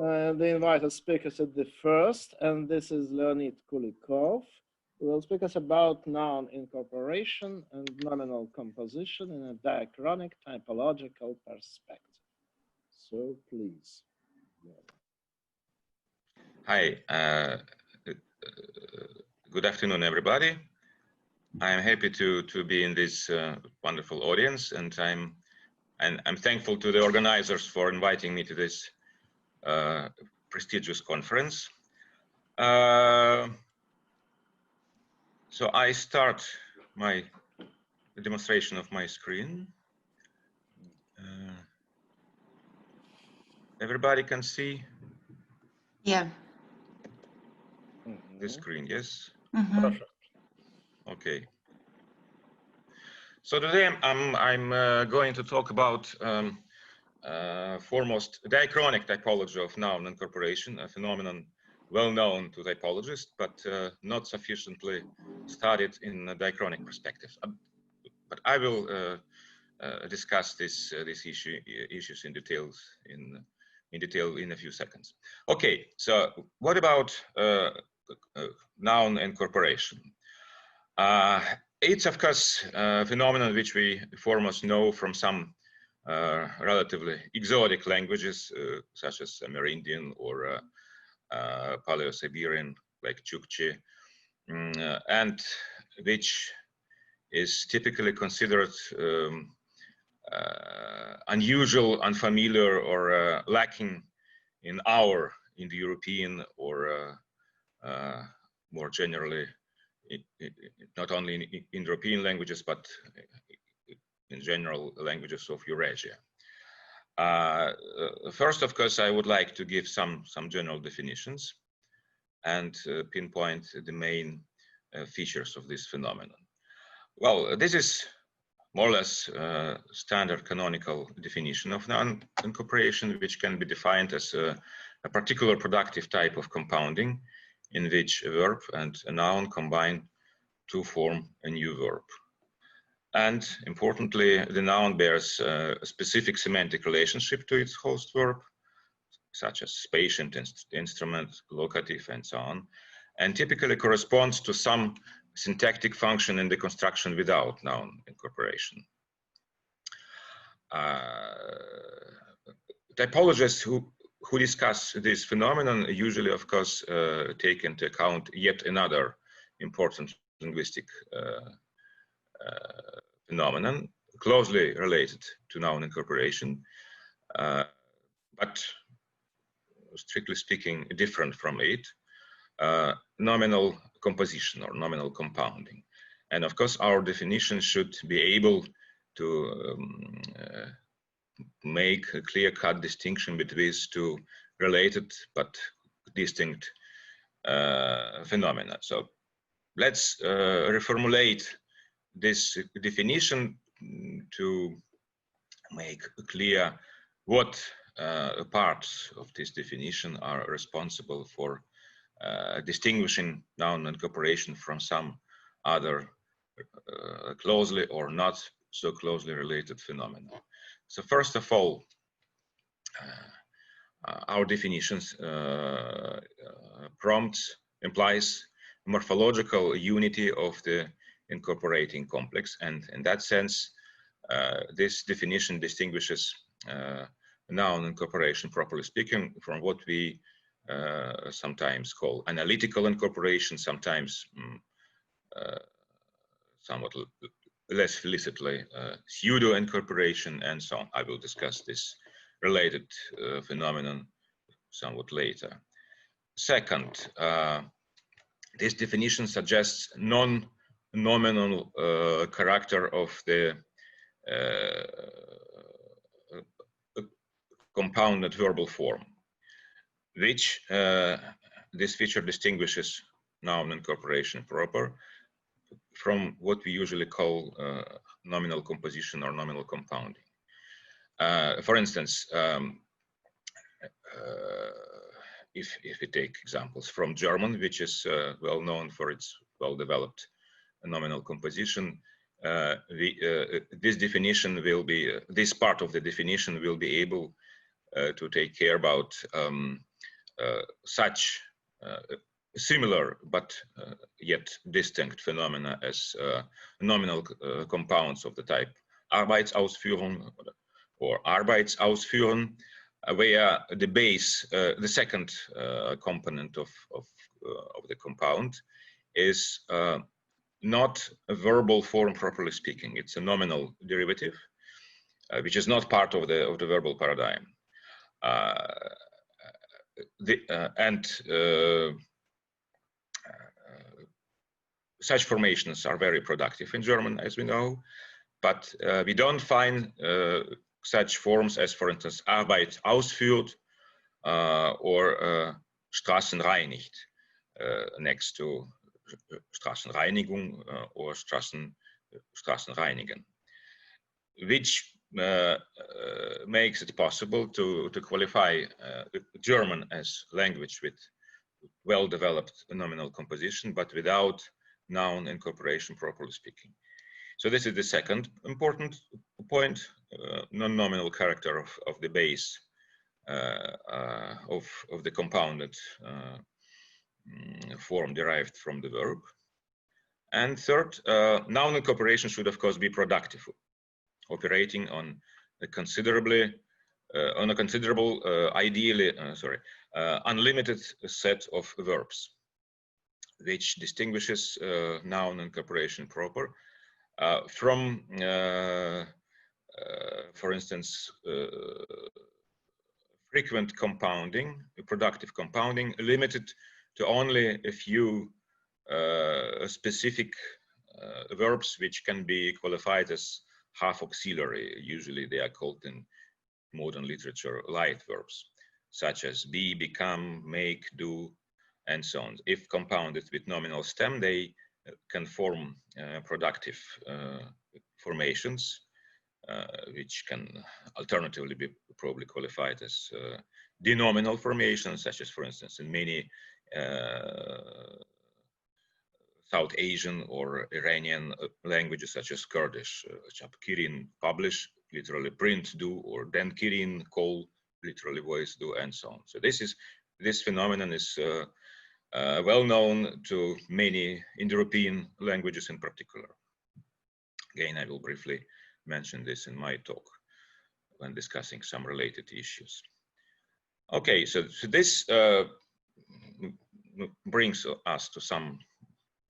The invited speakers at the first, and this is Leonid Kulikov, who will speak us about noun incorporation and nominal composition in a diachronic typological perspective. So please. Hi, good afternoon, everybody. I'm happy to be in this wonderful audience, and I'm thankful to the organizers for inviting me to this prestigious conference. So I start my demonstration of my screen. Everybody can see? Yeah. The screen, yes? Perfect. Okay. So today I'm going to talk about foremost diachronic typology of noun incorporation, a phenomenon well known to typologists, but not sufficiently studied in a diachronic perspective. But I will discuss these issues in detail in a few seconds. Okay, so what about noun incorporation? It's of course a phenomenon which we foremost know from some relatively exotic languages such as Amerindian or Paleo-Siberian like Chukchi, and which is typically considered unusual, unfamiliar, or lacking in the European or more generally, not only in European languages, but in general languages of Eurasia. First, of course, I would like to give some general definitions and pinpoint the main features of this phenomenon. Well, this is more or less standard canonical definition of noun incorporation, which can be defined as a particular productive type of compounding in which a verb and a noun combine to form a new verb. And importantly, the noun bears a specific semantic relationship to its host verb, such as patient, instrument, locative, and so on, and typically corresponds to some syntactic function in the construction without noun incorporation. Typologists who discuss this phenomenon usually, of course, take into account yet another important linguistic phenomenon closely related to noun incorporation, but strictly speaking different from it, nominal composition or nominal compounding. And of course, our definition should be able to make a clear-cut distinction between these two related but distinct phenomena. So let's reformulate this definition to make clear what parts of this definition are responsible for distinguishing noun incorporation from some other closely or not so closely related phenomena. So first of all, our definitions implies morphological unity of the incorporating complex, and in that sense, this definition distinguishes noun incorporation, properly speaking, from what we sometimes call analytical incorporation, sometimes somewhat less felicitously pseudo incorporation, and so on. I will discuss this related phenomenon somewhat later. Second, this definition suggests non-nominal character of the compounded verbal form, which this feature distinguishes noun incorporation proper from what we usually call nominal composition or nominal compounding. For instance, if we take examples from German, which is well known for its well-developed nominal composition, this definition will be, this part of the definition will be able to take care about such similar but yet distinct phenomena as nominal compounds of the type Arbeitsausführung or Arbeitsausführen, where the base, the second component of the compound, is not a verbal form properly speaking. It's a nominal derivative, which is not part of the verbal paradigm. Such formations are very productive in German, as we know, but we don't find such forms as, for instance, Arbeit ausführt or Straßenreinigt next to Straßenreinigung or Straßenreinigen, which makes it possible to qualify German as language with well-developed nominal composition, but without noun incorporation, properly speaking. So this is the second important point, non-nominal character of the base of the compounded form derived from the verb. And third, noun incorporation should of course be productive, operating on a considerable, ideally, unlimited set of verbs, which distinguishes noun incorporation proper from, for instance, frequent compounding, productive compounding, limited to only a few specific verbs which can be qualified as half auxiliary. Usually they are called in modern literature light verbs, such as be, become, make, do, and so on. If compounded with nominal stem, they can form productive formations, which can alternatively be probably qualified as denominal formations, such as, for instance, in many South Asian or Iranian languages, such as Kurdish, Kirin, publish, literally print, do, or then Kirin, call, literally voice, do, and so on. So this phenomenon is well known to many Indo-European languages in particular. Again, I will briefly mention this in my talk when discussing some related issues. Okay, so this brings us to some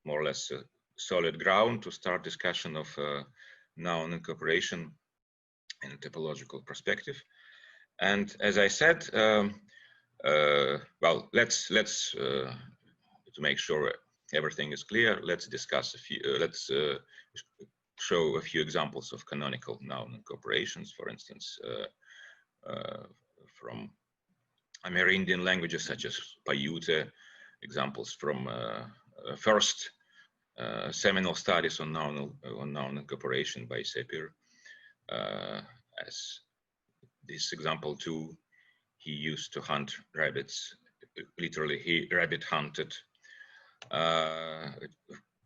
more or less solid ground to start discussion of noun incorporation in a typological perspective. And as I said, well, let's to make sure everything is clear, let's discuss a few, let's show a few examples of canonical noun incorporations, for instance, from Amerindian languages such as Paiute, examples from first seminal studies on noun incorporation by Sepir, as this example too, he used to hunt rabbits, literally he rabbit hunted,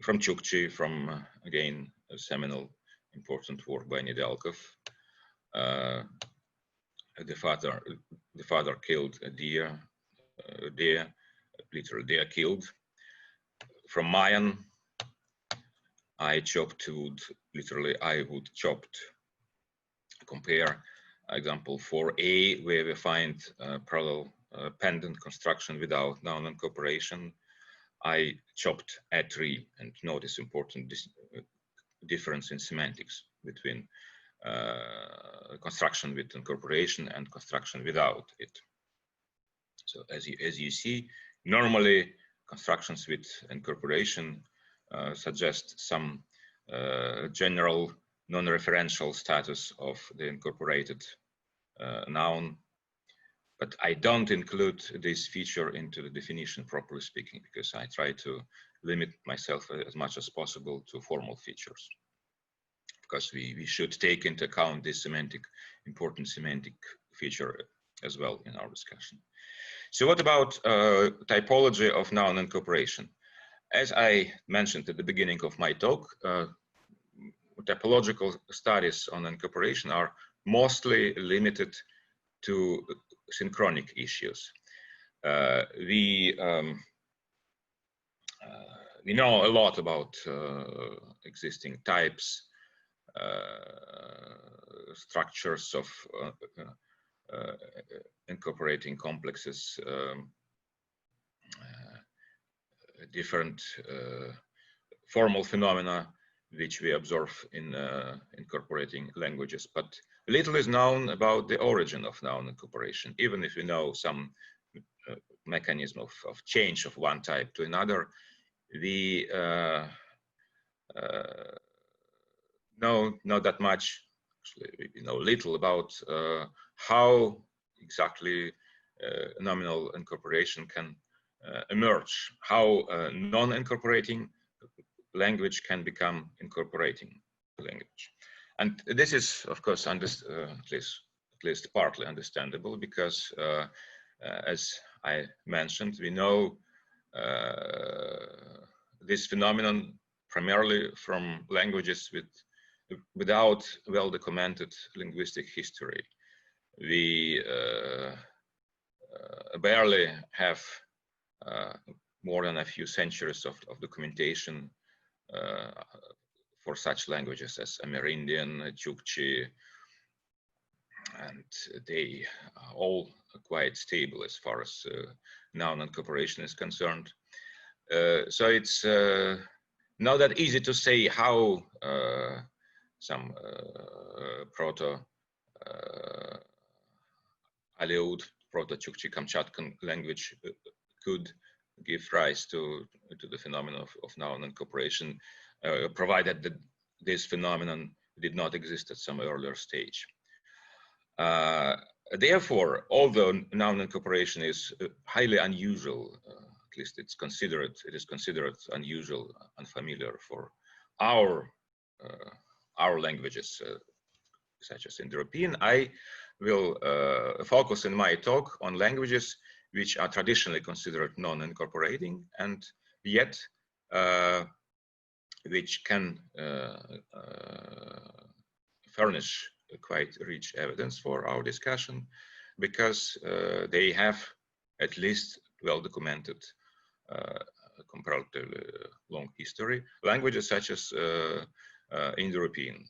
from Chukchi, from again a seminal important work by Nedelkov. The father killed a deer, literally deer killed. From Mayan, I chopped wood, literally I wood chopped. Compare example 4a, where we find parallel pendant construction without noun incorporation. I chopped a tree, and notice important difference in semantics between construction with incorporation and construction without it. So as you see, normally constructions with incorporation suggest some general non-referential status of the incorporated noun, but I don't include this feature into the definition, properly speaking, because I try to limit myself as much as possible to formal features, because we should take into account this important semantic feature as well in our discussion. So what about typology of noun incorporation? As I mentioned at the beginning of my talk, typological studies on incorporation are mostly limited to synchronic issues. we know a lot about existing types, structures of incorporating complexes, different formal phenomena which we observe in incorporating languages, but little is known about the origin of noun incorporation, even if we know some mechanism of change of one type to another. We know not that much, actually we know little about how exactly nominal incorporation can emerge, how non-incorporating language can become incorporating language. And this is, of course, at least partly understandable, because as I mentioned, we know this phenomenon primarily from languages without well-documented linguistic history. We barely have more than a few centuries of documentation for such languages as Amerindian, Chukchi, and they are all quite stable as far as noun incorporation is concerned. So it's not that easy to say how some Proto-Aleut, Proto-Chukchi Kamchatkan language could give rise to the phenomenon of noun incorporation, provided that this phenomenon did not exist at some earlier stage. Therefore, although noun incorporation is highly unusual, at least it is considered unusual, unfamiliar for our languages, such as Indo-European, I will focus in my talk on languages which are traditionally considered non-incorporating and yet which can furnish quite rich evidence for our discussion, because they have at least well-documented comparatively long history. Languages such as Indo-European.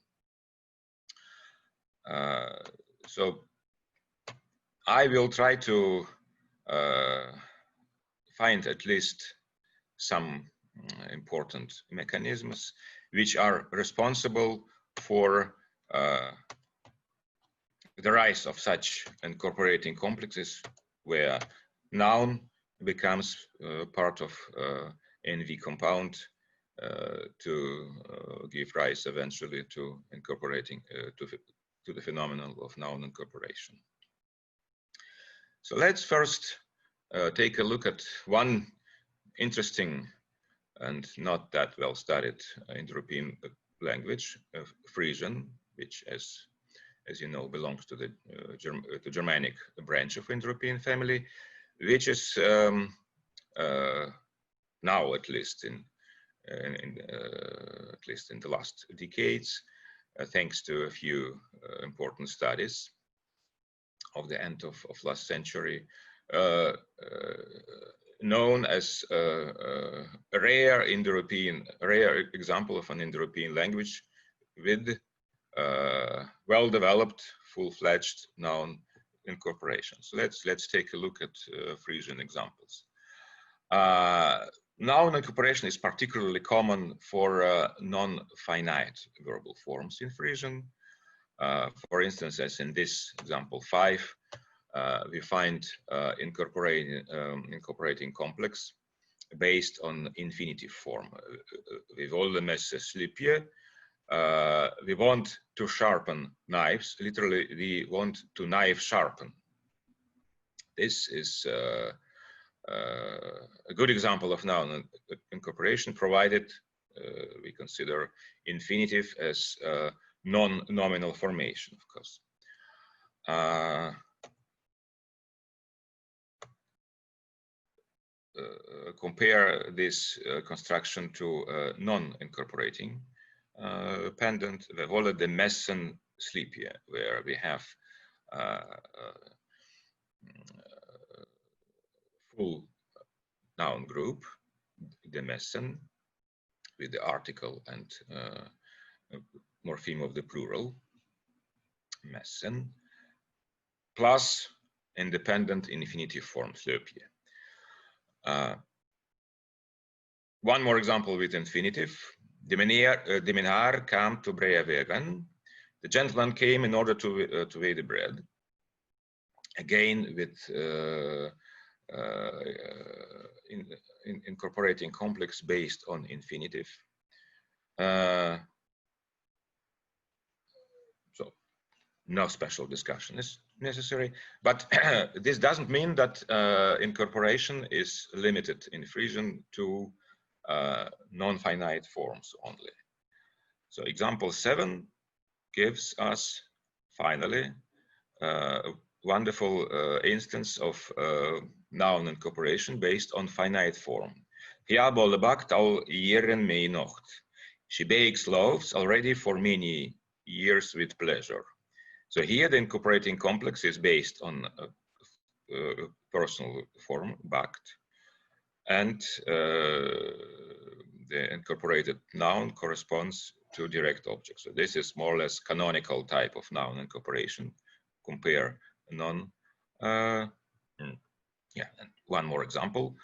So I will try to find at least some important mechanisms which are responsible for the rise of such incorporating complexes where noun becomes part of NV compound to give rise eventually to incorporating to the phenomenon of noun incorporation. So let's first take a look at one interesting and not that well studied Indo-European language, Frisian, which, as you know, belongs to the Germanic branch of Indo-European family, which is now, at least in the last decades, thanks to a few important studies of the end of last century, known as a rare example of an Indo-European language with well-developed, full-fledged noun incorporation. So let's take a look at Frisian examples. Noun incorporation is particularly common for non-finite verbal forms in Frisian. For instance, as in this example 5, we find incorporating complex based on infinitive form. We want to sharpen knives. Literally, we want to knife sharpen. This is a good example of noun incorporation, provided we consider infinitive as non-nominal formation, of course. Compare this construction to non-incorporating pendant, we call it the Messen sleepia, where we have full noun group, the messen, with the article and morpheme of the plural, messen, plus independent infinitive forms, löpje. One more example with infinitive. De meneer kwam to Breawegen. The gentleman came in order to weigh the bread. Again, with incorporating complex based on infinitive. So no special discussion is necessary, but this doesn't mean that incorporation is limited in Frisian to non-finite forms only. So example 7 gives us finally a wonderful instance of noun incorporation based on finite form. Hiabole bakt al jaren mee nocht. She bakes loaves already for many years with pleasure. So here the incorporating complex is based on a personal form, bakt, and the incorporated noun corresponds to direct object. So this is more or less canonical type of noun incorporation. Compare non. And one more example.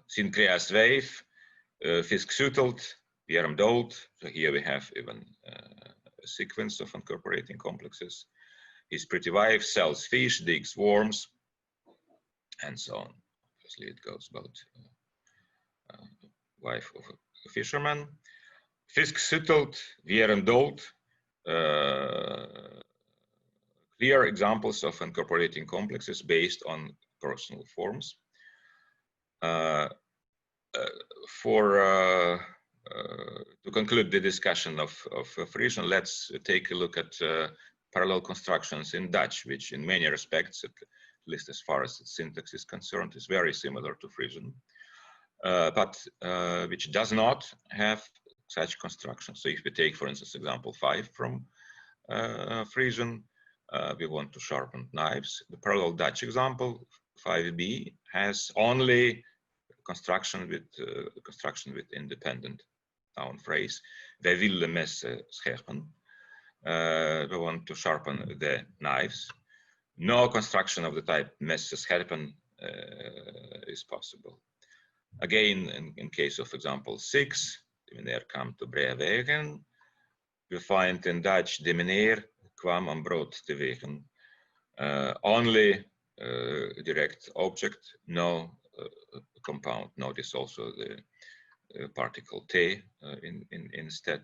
Sin creas wijf, fisk zoetelt, wierm dood. So here we have even a sequence of incorporating complexes. His pretty wife sells fish, digs worms, and so on. Obviously, it goes about wife of a fisherman. Fisk zoetelt, wierm dood. Clear examples of incorporating complexes based on personal forms. To conclude the discussion of Frisian, let's take a look at parallel constructions in Dutch, which in many respects, at least as far as its syntax is concerned, is very similar to Frisian, but which does not have such constructions. So if we take, for instance, example 5 from Frisian, we want to sharpen knives. The parallel Dutch example 5b has only construction with independent noun phrase. Wij willen messen scherpen. We want to sharpen the knives. No construction of the type messen scherpen is possible. Again, in case of example 6, de meneer kwam te Breawegen. We find in Dutch de meneer kwam om brood te wegen. Only direct object, no compound. Notice also the particle t instead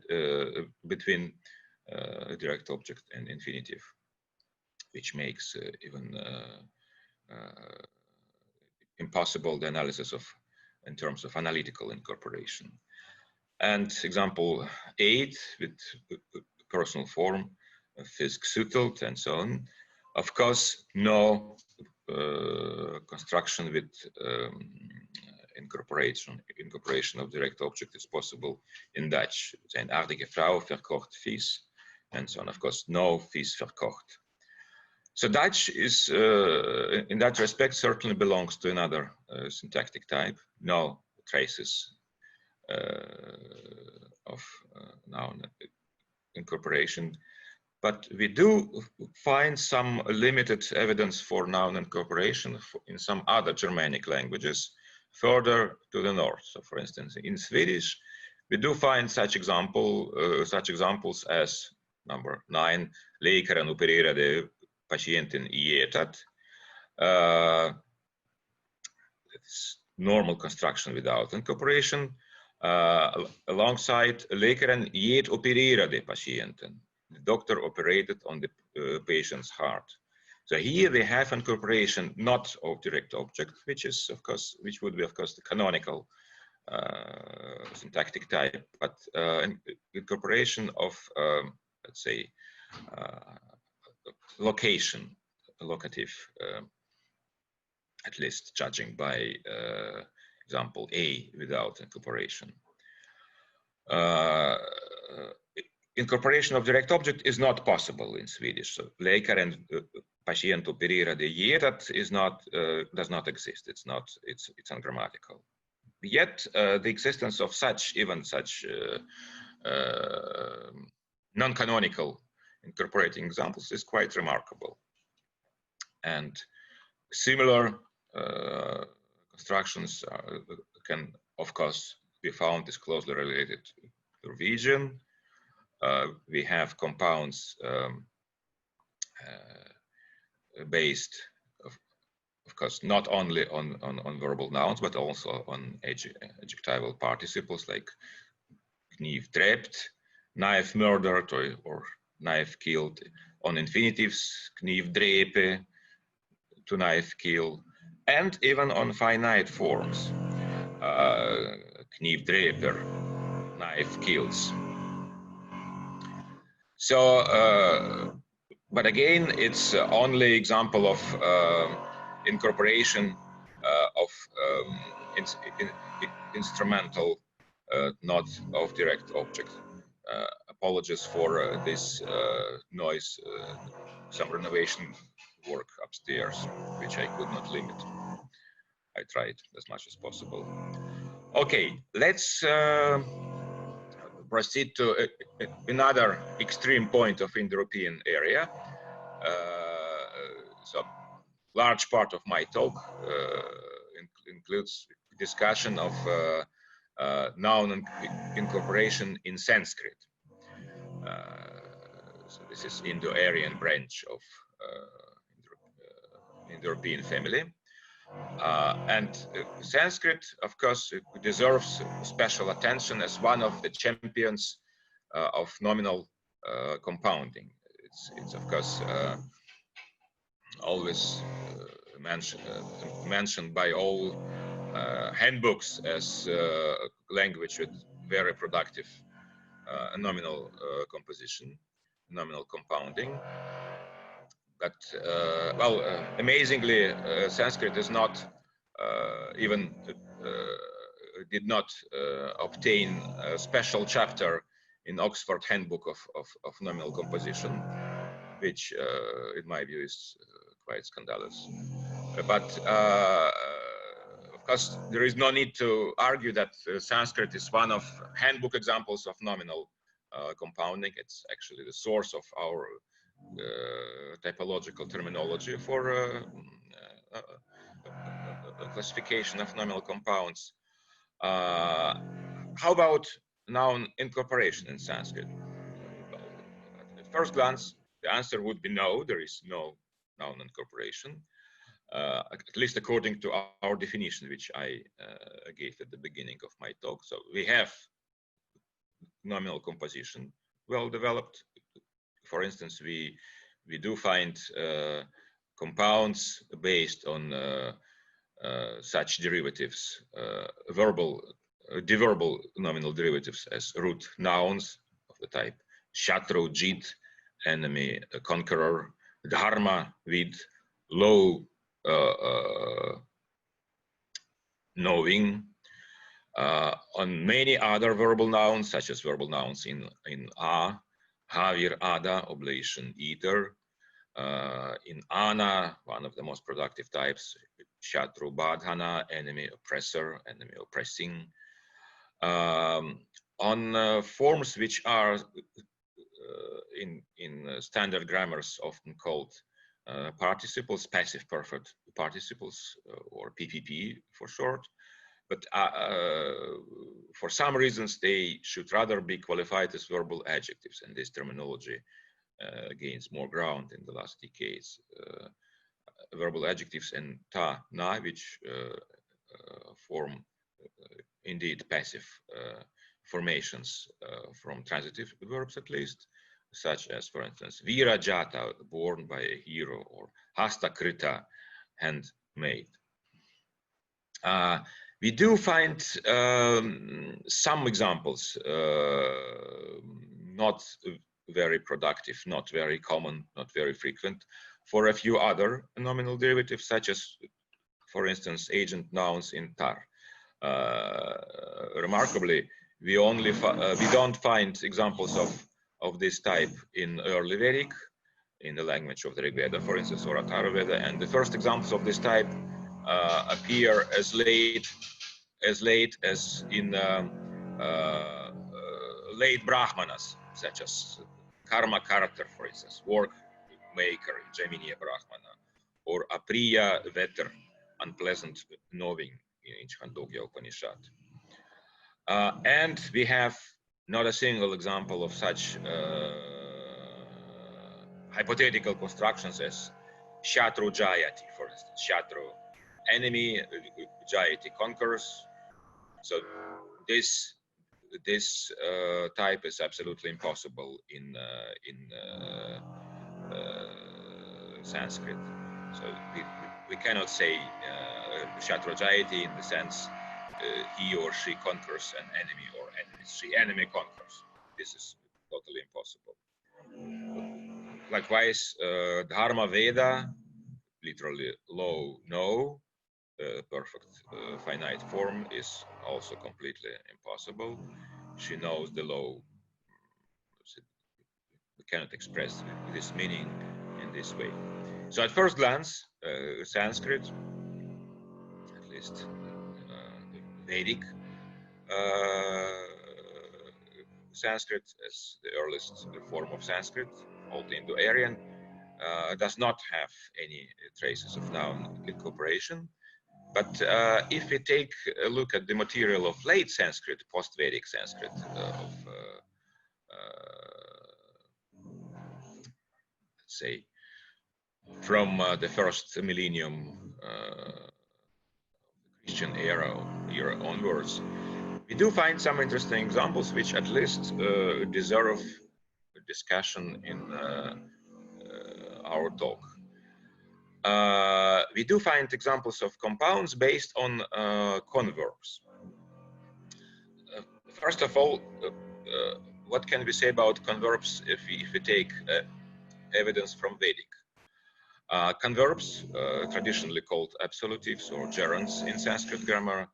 between direct object and infinitive, which makes even impossible the analysis of in terms of analytical incorporation. And example 8 with personal form, fisk zoetelt, and so on. Of course, no construction with incorporation of direct object is possible in Dutch. Zijn aardige vrouw verkocht vis, and so on. Of course, no vis verkocht. So Dutch is, in that respect, certainly belongs to another syntactic type. No traces of noun incorporation. But we do find some limited evidence for noun incorporation in some other Germanic languages further to the north. So, for instance, in Swedish, we do find such examples as number 9, läkaren opererade patienten i hjärtat. It's normal construction without incorporation. Alongside läkaren get opererade patienten. The doctor operated on the patient's heart. So here we have incorporation not of direct object, which would be of course the canonical syntactic type, but incorporation of let's say location, locative, at least judging by example A without incorporation. incorporation of direct object is not possible in Swedish. So läkaren patient opererar dierat is not does not exist. It's ungrammatical. Yet the existence of such non-canonical incorporating examples is quite remarkable. And similar constructions can, of course, be found as closely related to Norwegian. We have compounds based, of course, not only on verbal nouns, but also on adjectival participles like knivdrept, knife murdered, or knife killed, on infinitives, knivdrepe, to knife kill, and even on finite forms, knivdreper, knife kills. So, but again, it's only example of incorporation of instrumental, not of direct object. Apologies for this noise, some renovation work upstairs, which I could not limit. I tried as much as possible. Okay, let's proceed to another extreme point of Indo-European area. So large part of my talk includes discussion of noun incorporation in Sanskrit. So this is Indo-Aryan branch of Indo-European family. And Sanskrit, of course, deserves special attention as one of the champions of nominal compounding. It's of course always mentioned by all handbooks as language with very productive nominal composition, nominal compounding. But well, amazingly, Sanskrit is not even did not obtain a special chapter in Oxford Handbook of Nominal Composition, which, in my view, is quite scandalous. But of course, there is no need to argue that Sanskrit is one of handbook examples of nominal compounding. It's actually the source of our typological terminology for classification of nominal compounds. How about noun incorporation in Sanskrit? Well, at first glance, the answer would be no, there is no noun incorporation, at least according to our definition, which I gave at the beginning of my talk. So we have nominal composition well developed. For instance, we do find compounds based on such derivatives, deverbal nominal derivatives as root nouns of the type shatru, jit, enemy, conqueror, dharma, vid, low, knowing, on many other verbal nouns, such as verbal nouns in a, havir, ada, oblation, eater, in ana, one of the most productive types, shatru, badhana, enemy, oppressor, enemy, oppressing, on forms which are in standard grammars often called participles, passive perfect participles, or PPP for short. But for some reasons, they should rather be qualified as verbal adjectives, and this terminology gains more ground in the last decades. Verbal adjectives and ta, na, which form indeed passive formations from transitive verbs at least, such as, for instance, virajata, born by a hero, or hastakrita, handmade. We do find some examples, not very productive, not very common, not very frequent, for a few other nominal derivatives, such as, for instance, agent nouns in tar. Remarkably, we don't find examples of this type in early Vedic, in the language of the Rig Veda, for instance, or Atharva Veda, and the first examples of this type appear as late as in late Brahmanas, such as Karma character, for instance, work maker, Jaiminia Brahmana, or Apriya vetter, unpleasant knowing in Chandogya Upanishad. And we have not a single example of such hypothetical constructions as Shatru Jayati, for instance. Shatru, enemy, Jayati conquers. So this type is absolutely impossible in Sanskrit. So we cannot say Shatru Jayati in the sense he or she conquers an enemy or enemies. She enemy conquers. This is totally impossible. Likewise, Dharma Veda, literally law, no, perfect finite form is also completely impossible. She knows the law. We cannot express this meaning in this way. So at first glance, Sanskrit, at least Vedic Sanskrit as the earliest form of Sanskrit, Old Indo-Aryan, does not have any traces of noun incorporation. But if we take a look at the material of late Sanskrit, post-Vedic Sanskrit, let's say, from the first millennium Christian era onwards, we do find some interesting examples which at least deserve discussion in our talk. We do find examples of compounds based on converbs. First of all, what can we say about converbs if we take evidence from Vedic? Converbs, traditionally called absolutives or gerunds in Sanskrit grammar,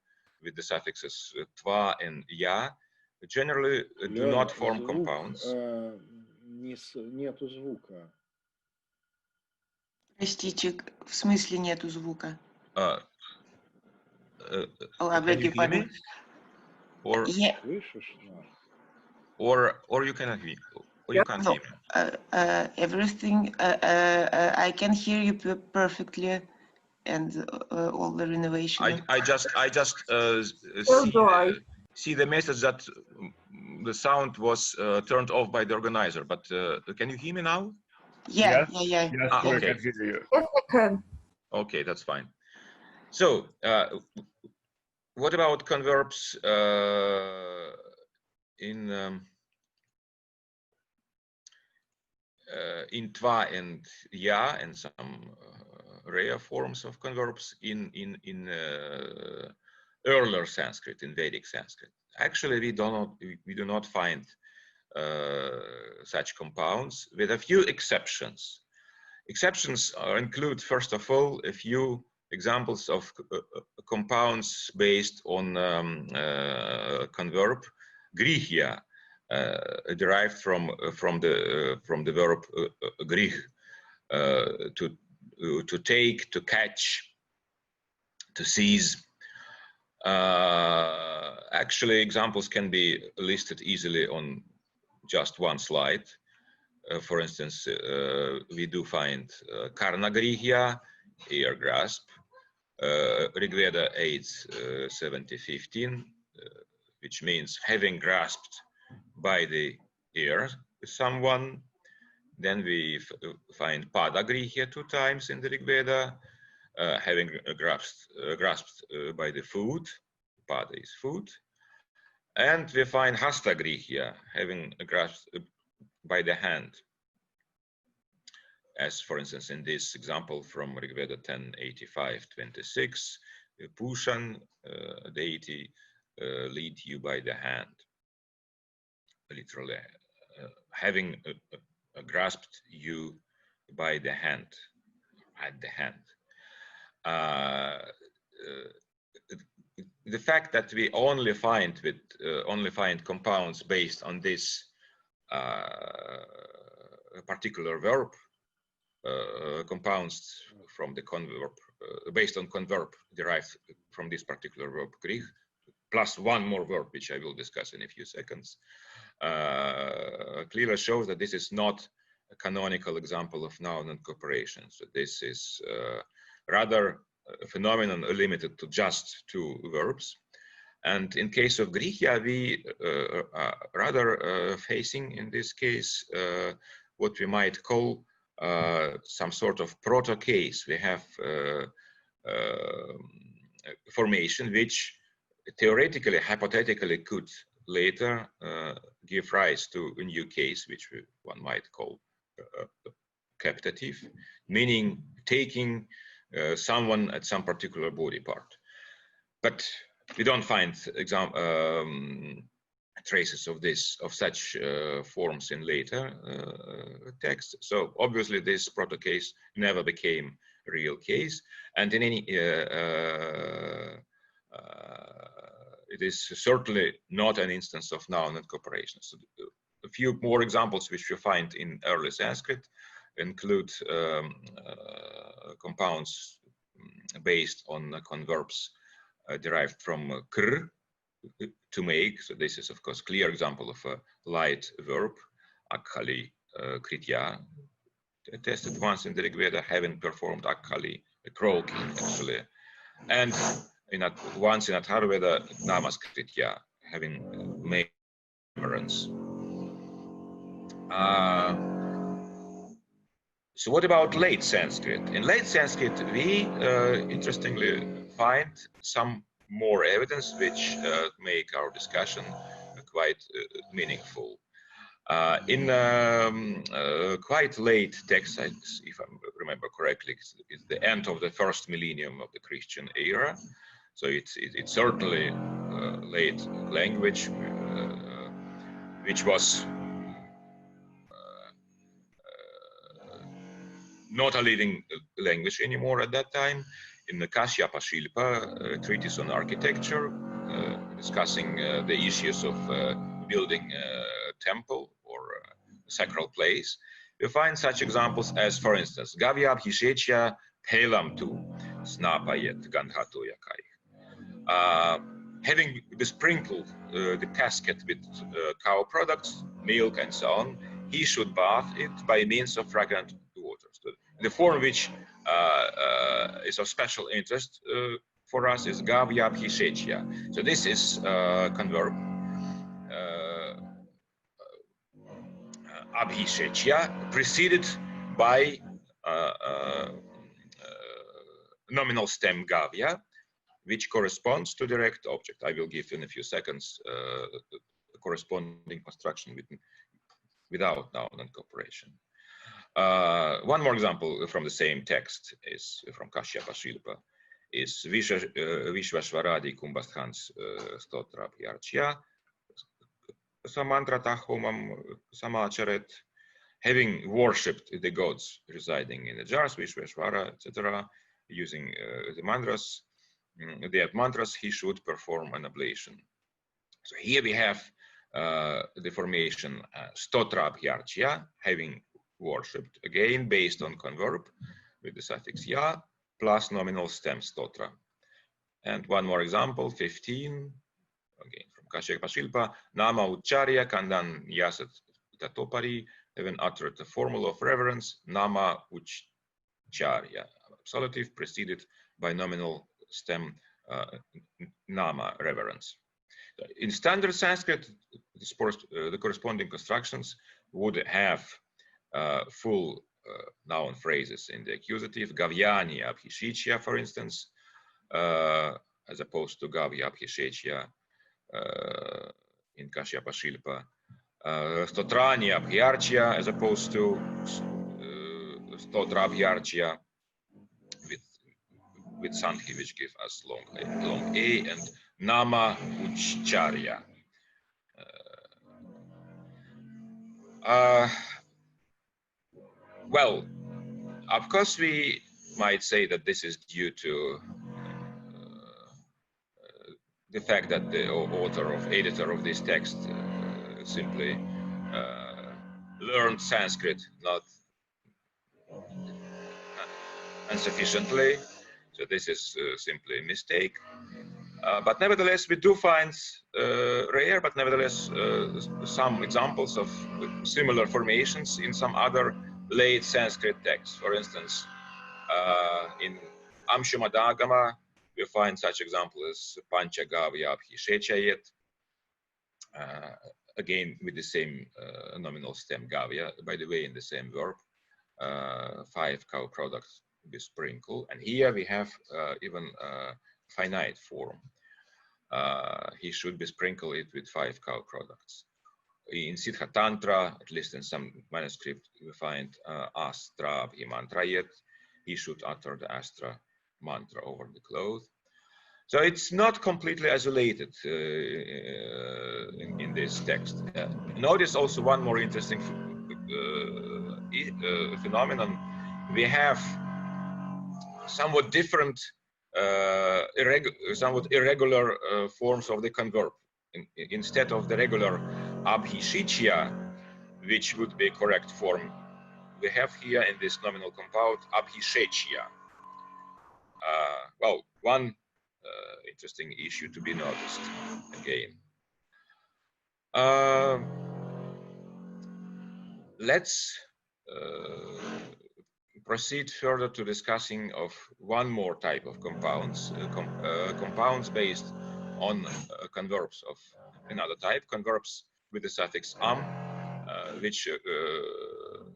with the suffixes tva and ya, generally do not form compounds. Нету звука. Простите, в смысле нету звука? Can you hear me? Or you cannot hear, or you can't hear me. Everything, I can hear you perfectly, and all the renovation. I just see the message that the sound was turned off by the organizer, but can you hear me now? Yeah. Yes, okay. I can hear you. Yes, I can. Okay, that's fine. So, what about converbs in tva and ya, and some rare forms of converbs in earlier Sanskrit, in Vedic Sanskrit? Actually, we do not find such compounds, with a few exceptions. Exceptions include, first of all, a few examples of compounds based on converb grihya, derived from the verb grih, to take, to catch, to seize. Actually, examples can be listed easily on just one slide. For instance, we do find karna grihya, ear grasp, Rig Veda 8:70-15, which means having grasped by the ear someone. Then we find pada grihya 2 times in the Rig Veda, having grasped by the foot. Pada is foot. And we find hasta grihya, having grasped by the hand, as for instance in this example from Rig Veda 10:85-26, Pushan, deity, lead you by the hand, literally having grasped you by the hand, at the hand. The fact that we only find compounds based on this particular verb compounds from the converb based on converb derived from this particular verb Greek, plus one more verb which I will discuss in a few seconds, clearly shows that this is not a canonical example of noun incorporation. So this is rather a phenomenon limited to just two verbs. And in case of Greekia, we are rather facing in this case what we might call some sort of proto case. We have formation which theoretically, hypothetically could later give rise to a new case, which one might call captative, meaning taking someone at some particular body part. But we don't find traces of such forms in later texts. So obviously this proto case never became a real case, and in any it is certainly not an instance of noun incorporation. So a few more examples which you find in early Sanskrit include compounds based on converbs derived from kr, to make. So this is of course clear example of a light verb, akhali kritya, tested once in the Rig Veda, having performed akhali, a croaking actually, and once in Atharvaveda, namaskritya, having made reverence. So what about late Sanskrit? In late Sanskrit, we interestingly find some more evidence which make our discussion quite meaningful. In quite late texts, if I remember correctly, it's the end of the first millennium of the Christian era. So it's certainly late language, which was not a living language anymore at that time. In the Kashyapa Shilpa, a treatise on architecture, discussing the issues of building a temple or a sacral place, we find such examples as, for instance, Gavya Abhishechya Pelam tu Snapayet Gandhatu Yakai. Having besprinkled the casket with cow products, milk, and so on, he should bath it by means of fragrant water. So the form which is of special interest for us is Gavya Abhishechya. So this is converb Abhishechya preceded by nominal stem Gavya, which corresponds to direct object. I will give in a few seconds the corresponding construction without noun incorporation. One more example from the same text is from Kashyapa Shilpa, is Vishvashvaradi Kumbasthans Stotra Bhyarchya Samantratahomam Samacharet, having worshipped the gods residing in the jars, Vishvashvara, etc., using the mantras, he should perform an oblation. So here we have the formation Stotra Bhyarchya, having worshipped, again based on converb with the suffix ya plus nominal stem stotra. And one more example, 15, again from Kashyapa Shilpa, Nama Ucharya Kandan Yasat Tatopari, having uttered the formula of reverence, Nama Ucharya, absolutive preceded by nominal stem Nama, reverence. In standard Sanskrit, the corresponding constructions would have full noun phrases in the accusative, Gavyani Abhishechya, for instance, as opposed to Gavya Abhishechya in Kashyapa Shilpa, Stotrani Abhyarchya, as opposed to Stotra Abhyarchya with Sanhi, which give us long A, and Nama Ucharya. Well, of course, we might say that this is due to the fact that the editor of this text simply learned Sanskrit not insufficiently. So this is simply a mistake. But nevertheless, we do find rare, but nevertheless, some examples of similar formations in some other late Sanskrit texts. For instance, in Amshumadagama, we find such example as Panchagavya Abhishechayet, again with the same nominal stem Gavya, by the way, in the same verb, 5 cow products with sprinkle. And here we have even finite form. He should besprinkle it with 5 cow products. In Siddha Tantra, at least in some manuscript, we find Astra Abhimantrayet. He should utter the Astra mantra over the cloth. So it's not completely isolated in this text. Notice also one more interesting phenomenon. We have somewhat different, somewhat irregular forms of the converb. Instead of the regular abhishichya, which would be a correct form, we have here in this nominal compound abhishechya. Well, one interesting issue to be noticed again. Let's proceed further to discussing of one more type of compounds, compounds based on converbs of another type, converbs with the suffix am, which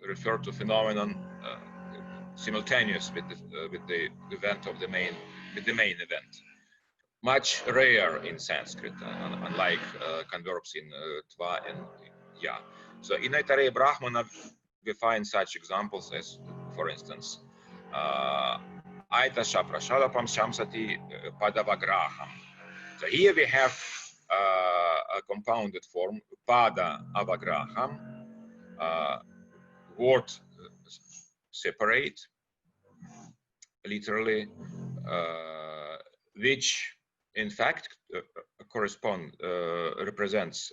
refer to phenomenon simultaneous with the event of the main event. Much rare in Sanskrit, unlike converbs in tva and ya. So in Aitareya Brahmana, we find such examples as, for instance, Aita Shaprashalapam Shamsati Padavagraham. So here we have a compounded form, Pada Avagraham, word separate, literally, which in fact represents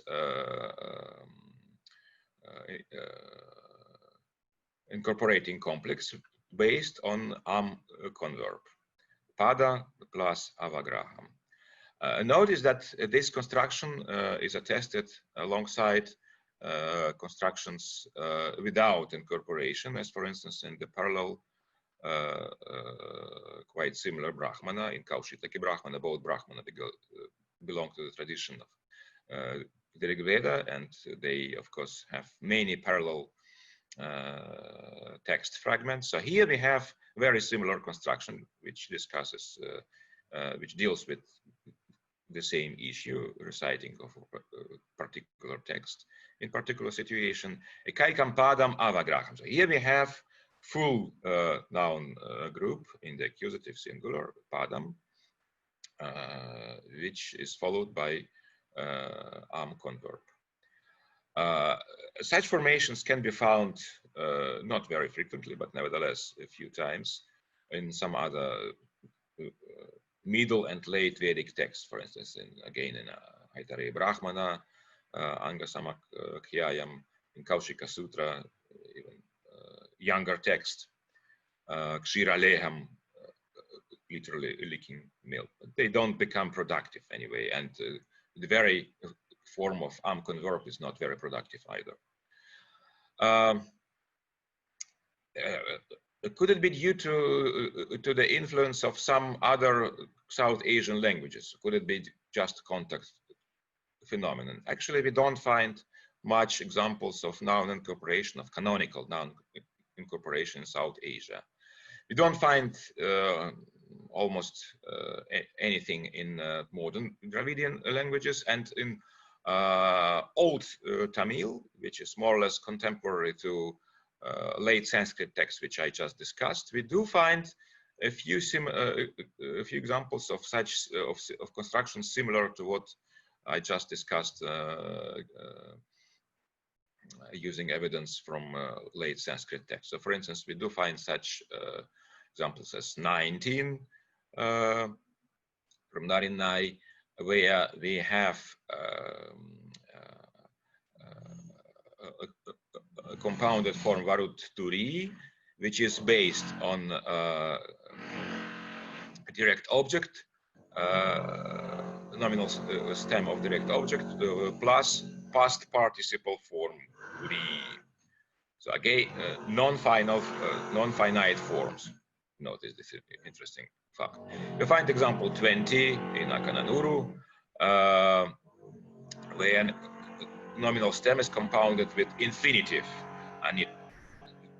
incorporating complex based on am converb, pada plus avagraham. Notice that this construction is attested alongside constructions without incorporation, as for instance in the parallel quite similar Brahmana, in Kaushitaki Brahmana. Both Brahmana belong to the tradition of the Rig Veda, and they of course have many parallel text fragments. So here we have very similar construction which discusses, which deals with the same issue, reciting of a particular text in particular situation. Ekaikam padam avagraham. So here we have full noun group in the accusative singular, padam, which is followed by am converb. Such formations can be found not very frequently, but nevertheless a few times in some other middle and late Vedic texts. For instance, again in Aitareya Brahmana, Anga Samakhyayam, in Kaushika Sutra, even younger text, Kshira Leham, literally licking milk. They don't become productive anyway, and the very form of am converb is not very productive either. Could it be due to the influence of some other South Asian languages? Could it be just contact phenomenon? Actually, we don't find much examples of noun incorporation, of canonical noun incorporation in South Asia. We don't find almost anything in modern Dravidian languages, and in Old Tamil, which is more or less contemporary to late Sanskrit texts, which I just discussed. We do find a few examples of such of constructions similar to what I just discussed, using evidence from late Sanskrit texts. So, for instance, we do find such examples as 19 from Narinai, where we have compounded form varut turi, which is based on direct object, nominal stem of direct object, plus past participle form uri. So again, non-finite forms. Notice this interesting fact. We find example 20 in Akananuru, where nominal stem is compounded with infinitive. And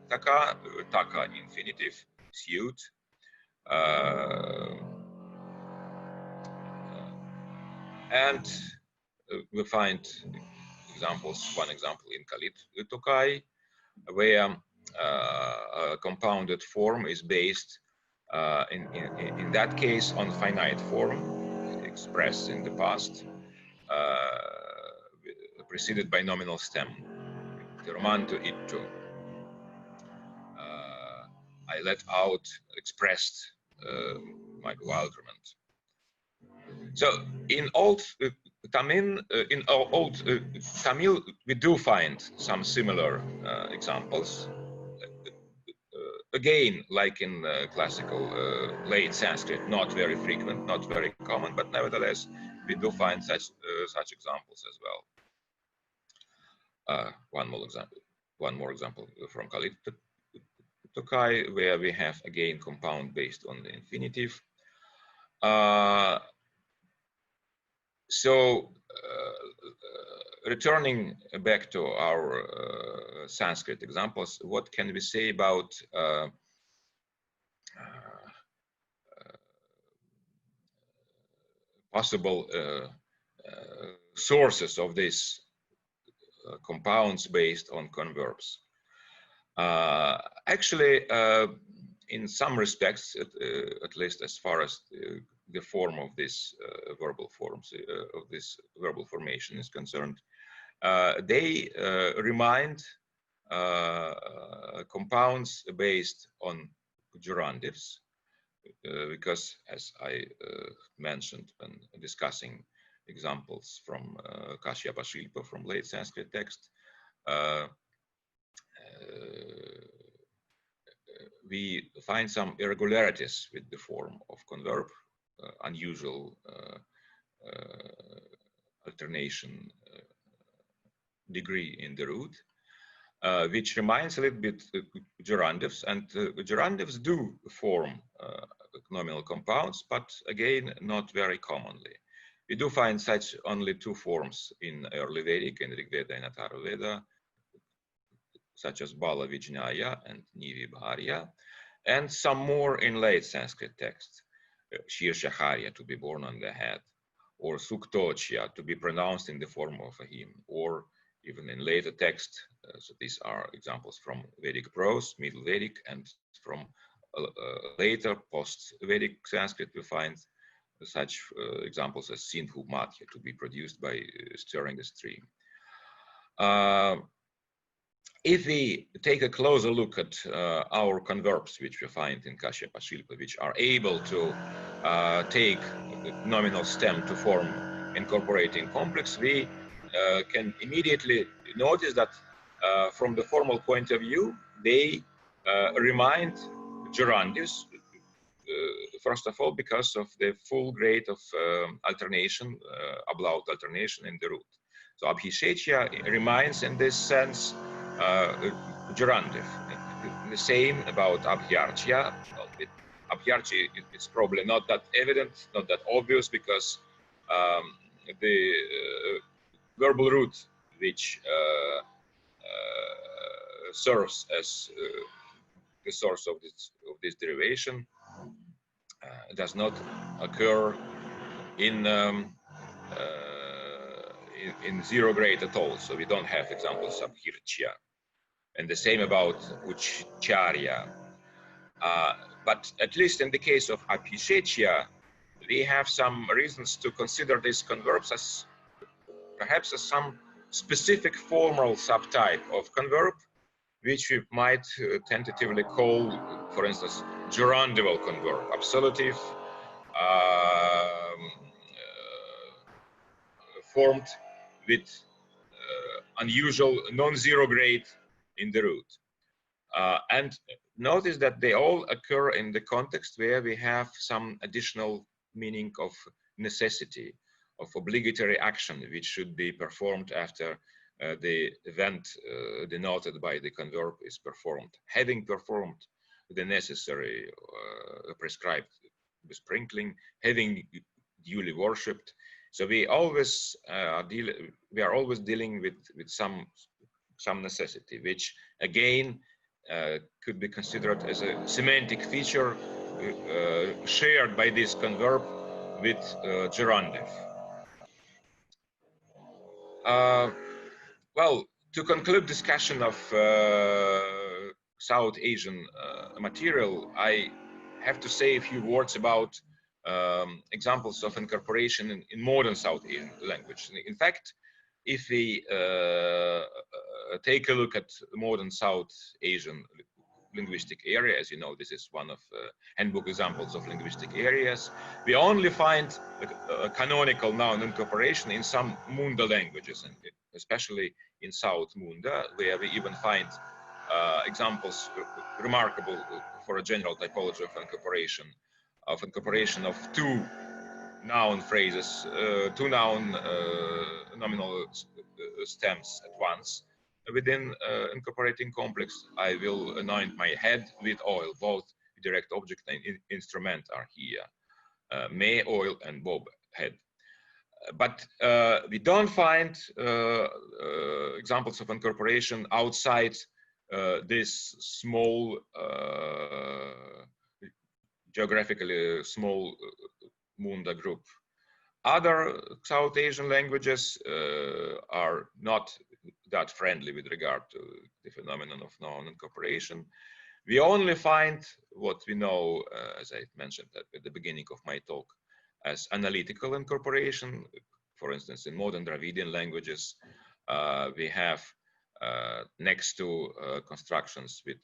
taka infinitive, suit. And we find one example in Kalitokai, where a compounded form is based in that case on finite form expressed in the past, preceded by nominal stem. Romanto itto. I let out expressed microalterment. So in old Tamil, we do find some similar examples. Again, like in classical late Sanskrit, not very frequent, not very common, but nevertheless, we do find such examples as well. One more example from Kalitokai, where we have again compound based on the infinitive. Returning back to our Sanskrit examples, what can we say about possible sources of these compounds based on converbs? Actually, in some respects, at least as far as the form of this verbal forms of this verbal formation is concerned, they remind compounds based on gerundives, because as I mentioned when discussing examples from Kashyapa from late Sanskrit text, we find some irregularities with the form of converb, unusual alternation degree in the root, which reminds a little bit gerundives, and gerundives do form nominal compounds, but again, not very commonly. We do find such only two forms in early Vedic, in Rigveda and Atharvaveda, such as Bala Vijnaya and Nivi Bharya, and some more in late Sanskrit texts, Shirshaharya, to be born on the head, or Suktochya, to be pronounced in the form of a hymn, or even in later text. So these are examples from Vedic prose, Middle Vedic, and from later post-Vedic Sanskrit, we find such examples as Sindhu Matya, to be produced by stirring the stream. If we take a closer look at our converbs, which we find in Kashyapa Shilpa, which are able to take the nominal stem to form incorporating complex, we can immediately notice that from the formal point of view, they remind gerundives, first of all, because of the full grade of alternation, ablaut alternation in the root. So Abhishechya reminds in this sense gerundive. The same about Abhyarchya. Abhyarchya, it's probably not that evident, not that obvious, because the verbal root which serves as the source of this derivation does not occur in zero grade at all. So we don't have examples of Abhirchya. And the same about Uchcharya. But at least in the case of Abhishechya, we have some reasons to consider these converbs as perhaps as some specific formal subtype of converb, which we might tentatively call, for instance, gerundival converb, absolutive, formed with unusual non-zero grade in the root. And notice that they all occur in the context where we have some additional meaning of necessity, of obligatory action, which should be performed after the event denoted by the converb is performed. Having performed the necessary prescribed besprinkling, having duly worshipped. So we always we are always dealing with some necessity, which again could be considered as a semantic feature shared by this converb with gerundive. Well, to conclude discussion of South Asian material, I have to say a few words about examples of incorporation in modern South Asian language. In fact, if we take a look at modern South Asian linguistic area, as you know, this is one of handbook examples of linguistic areas, we only find a canonical noun incorporation in some Munda languages, and especially in South Munda, where we even find examples remarkable for a general typology of incorporation of two noun phrases, two noun nominal stems at once. Within incorporating complex, I will anoint my head with oil. Both direct object and instrument are here. May, oil, and bob, head. But we don't find examples of incorporation outside this small, geographically small Munda group. Other South Asian languages are not that friendly with regard to the phenomenon of noun incorporation. We only find what we know, as I mentioned at the beginning of my talk, as analytical incorporation. For instance, in modern Dravidian languages, we have next to constructions with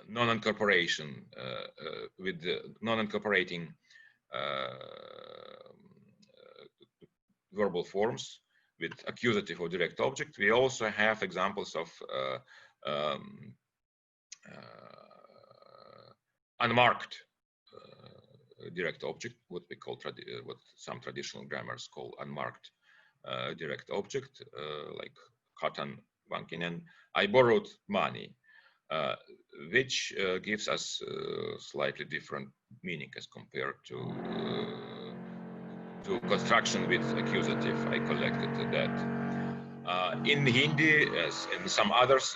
non-incorporation, with non-incorporating verbal forms with accusative or direct object. We also have examples of unmarked direct object, what we call what some traditional grammars call unmarked direct object, like Khatan Vankinen. I borrowed money, which gives us slightly different meaning as compared to construction with accusative. I collected that. In Hindi, as in some others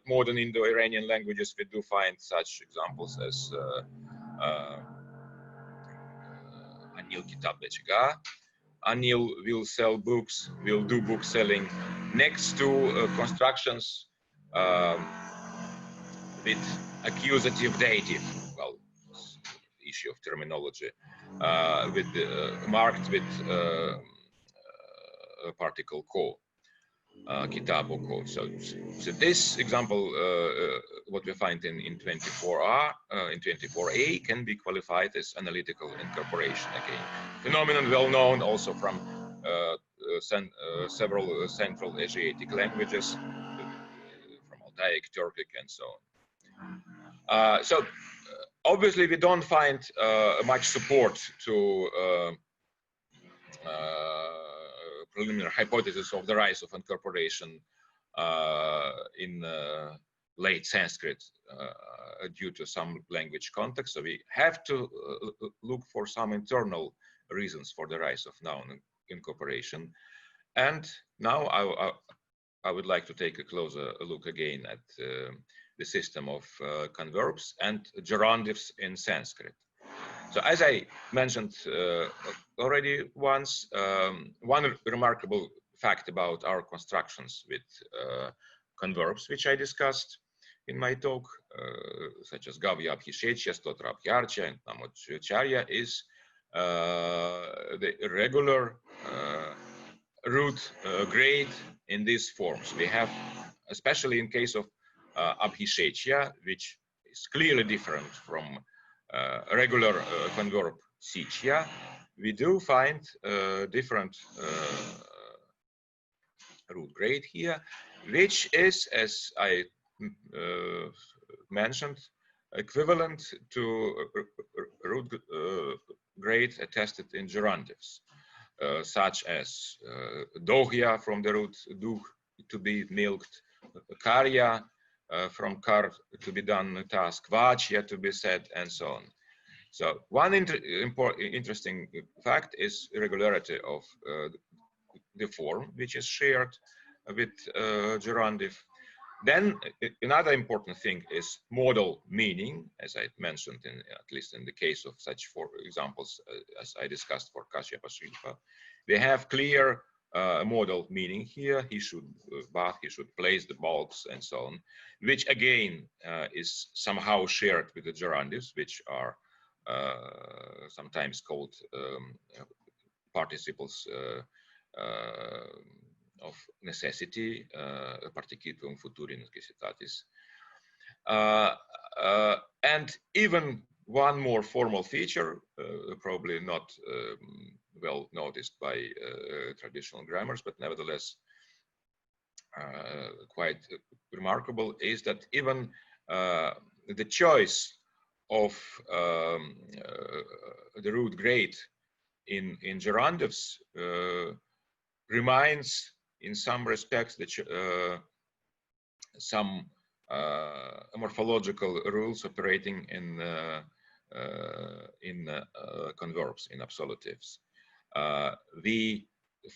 modern Indo-Iranian languages, we do find such examples as Anil Kitab Bechega. Anil will sell books, will do book selling, next to constructions with accusative dative, well, issue of terminology, with marked with particle ko, kitab or ko. So this example, what we find in 24A, in 24A, can be qualified as analytical incorporation again. Phenomenon well known also from several Central Asiatic languages, from Altaic, Turkic, and so on. So obviously we don't find much support to preliminary hypothesis of the rise of incorporation in late Sanskrit due to some language context. So we have to look for some internal reasons for the rise of noun incorporation. And now I would like to take a closer look again at the system of converbs and gerundives in Sanskrit. So as I mentioned already once, one remarkable fact about our constructions with converbs, which I discussed in my talk, such as Gavya Abhishechya, Stotra Abhyarcha, and Namocharya, is the regular root grade in these forms. We have, especially in case of Abhishechya, which is clearly different from regular converb sichya, we do find different root grade here, which is, as I mentioned, equivalent to root grade attested in gerundives, such as dohia from the root duh, to be milked, karya from kar, to be done task, vachya, to be said, and so on. So one interesting fact is irregularity of the form, which is shared with gerundive. Then another important thing is modal meaning, as I mentioned, at least in the case of such four examples as I discussed for Kashyapa Shilpa. They have clear modal meaning here. He should bath, he should place the bulbs, and so on, which again is somehow shared with the gerundives, which are sometimes called participles of necessity, participum futuri necessitatis. And even one more formal feature, probably not well noticed by traditional grammars, but nevertheless quite remarkable, is that even the choice of the root grade in gerundives reminds, in some respects, that some morphological rules operating in converbs, in absolutives. We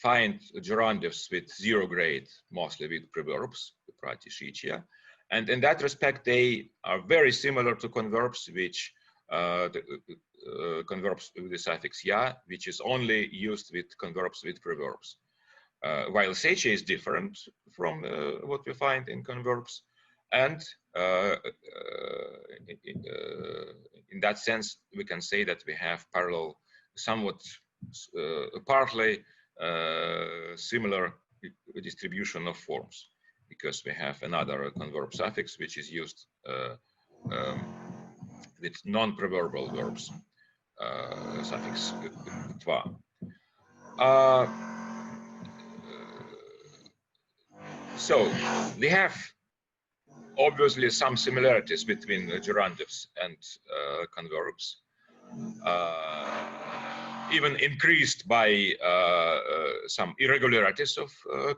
find gerundives with zero grade, mostly with preverbs, prati, shichya, and in that respect, they are very similar to converbs, which converbs with the suffix ya, which is only used with converbs with preverbs. While seche is different from what we find in converbs, and in that sense, we can say that we have parallel, somewhat partly similar distribution of forms, because we have another converb suffix which is used with non-preverbal verbs, suffix tva. So we have obviously some similarities between gerundives and converbs, even increased by some irregularities of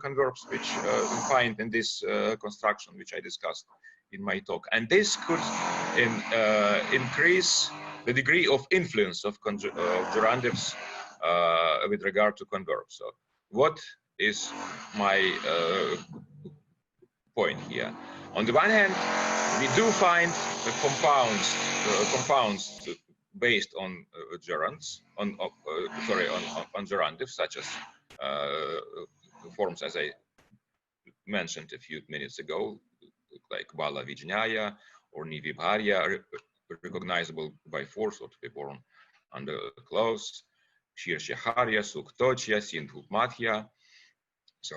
converbs, which we find in this construction, which I discussed in my talk. And this could increase the degree of influence of gerundives with regard to converbs. So what is my point here? On the one hand, we do find the compounds based on gerunds, on gerundives, such as forms as I mentioned a few minutes ago, like bala vijnaya or nivibharya, recognizable by force or to be born under clothes, shirshyaharya, suktochya, sindhupmathya. So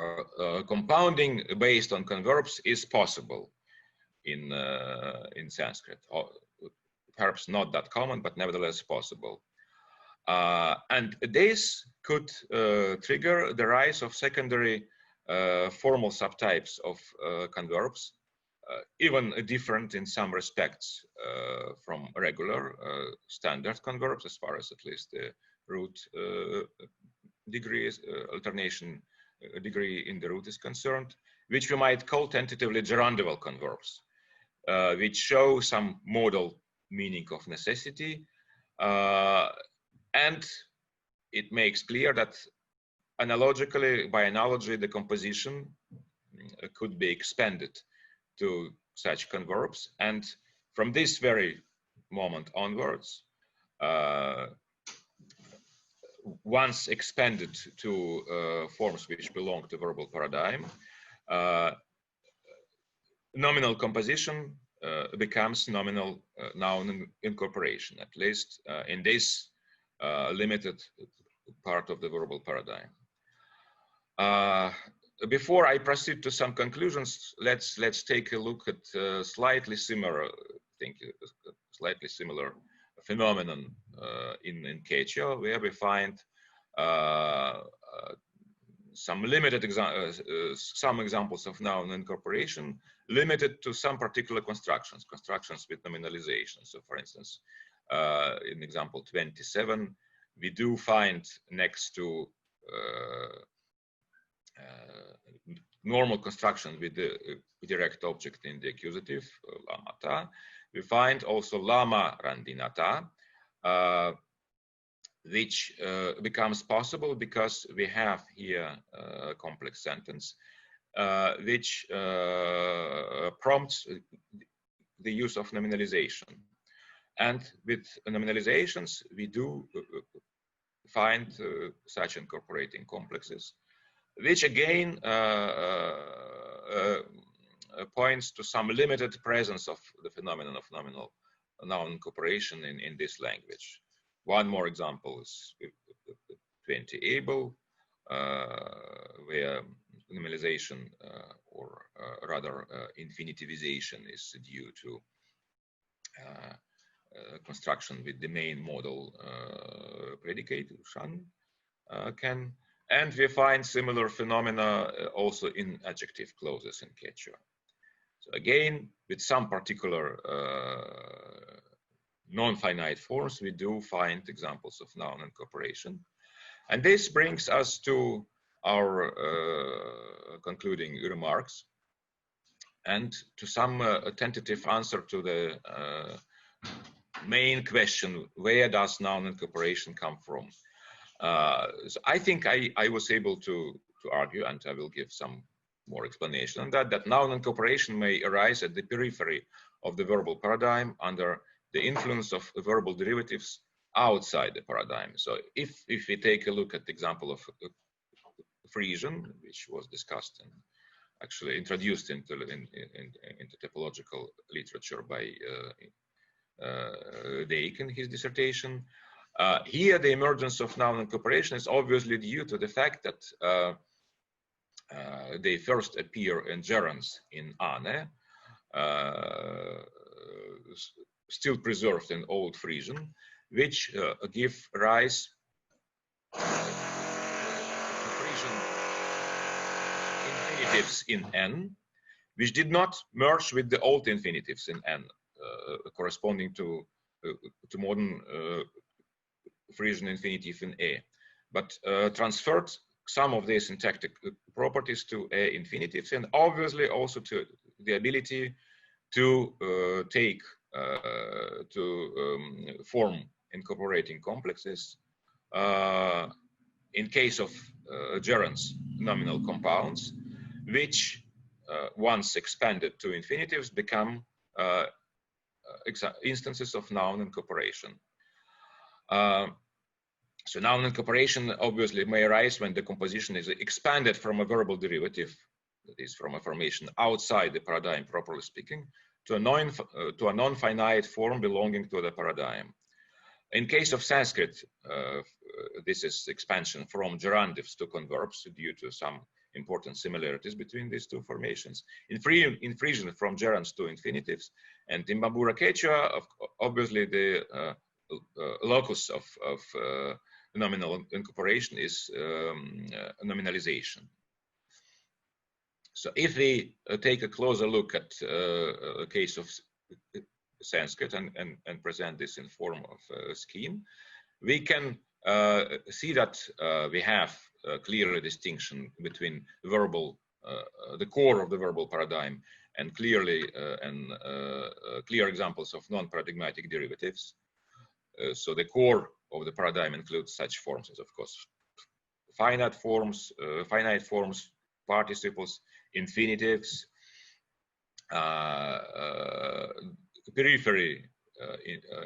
compounding based on converbs is possible in Sanskrit. Perhaps not that common, but nevertheless possible. And this could trigger the rise of secondary formal subtypes of converbs, even different in some respects from regular standard converbs, as far as at least the root degrees, alternation degree in the root is concerned, which we might call tentatively gerundival converbs, which show some modal meaning of necessity, and it makes clear that analogically, by analogy, the composition could be expanded to such converbs, and from this very moment onwards, once expanded to forms which belong to verbal paradigm, nominal composition becomes nominal noun incorporation, at least in this limited part of the verbal paradigm. Before I proceed to some conclusions, let's take a look at slightly similar phenomenon in Quechua, where we find some limited some examples of noun incorporation limited to some particular constructions with nominalization. So for instance, in example 27, we do find next to normal construction with the direct object in the accusative, lamata, we find also lama randinata, which becomes possible because we have here a complex sentence which prompts the use of nominalization. And with nominalizations, we do find such incorporating complexes, which again points to some limited presence of the phenomenon of nominal noun incorporation in this language. One more example is 20 able, where nominalization or rather infinitivization is due to construction with the main modal predicate shan can, and we find similar phenomena also in adjective clauses in Quechua. So again, with some particular non-finite forms, we do find examples of noun incorporation. And this brings us to our concluding remarks and to some tentative answer to the main question, where does noun incorporation come from? So I think I was able to argue, and I will give some more explanation on that noun incorporation may arise at the periphery of the verbal paradigm under the influence of verbal derivatives outside the paradigm. So if we take a look at the example of Frisian, which was discussed and actually introduced into typological literature by Dijk in his dissertation, here the emergence of noun incorporation is obviously due to the fact that they first appear in gerunds in ane, still preserved in Old Frisian, which give rise to Frisian infinitives in n, which did not merge with the old infinitives in n, corresponding to modern Frisian infinitive in e, but transferred some of their syntactic properties to e infinitives, and obviously also to the ability to form incorporating complexes. In case of gerunds, nominal compounds, which once expanded to infinitives become instances of noun incorporation. So noun incorporation obviously may arise when the composition is expanded from a verbal derivative, that is from a formation outside the paradigm properly speaking, to a non-finite form belonging to the paradigm. In case of Sanskrit, this is expansion from gerundives to converbs due to some important similarities between these two formations. In Frisian, from gerunds to infinitives, and in Bambara Quechua, obviously the locus of nominal incorporation is nominalization. So if we take a closer look at a case of Sanskrit and present this in form of a scheme, we can see that we have a clear distinction between verbal, the core of the verbal paradigm, and clearly clear examples of non-paradigmatic derivatives. So the core of the paradigm includes such forms as, of course, finite forms, participles, infinitives. Periphery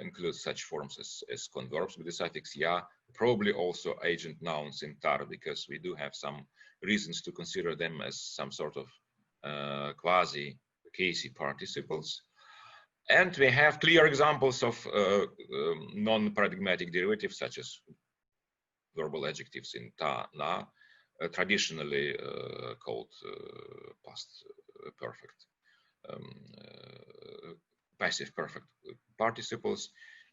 includes such forms as converbs with the suffix ya, probably also agent nouns in tar, because we do have some reasons to consider them as some sort of quasi-casey participles. And we have clear examples of non-paradigmatic derivatives, such as verbal adjectives in ta, na, traditionally called past perfect, passive perfect participles,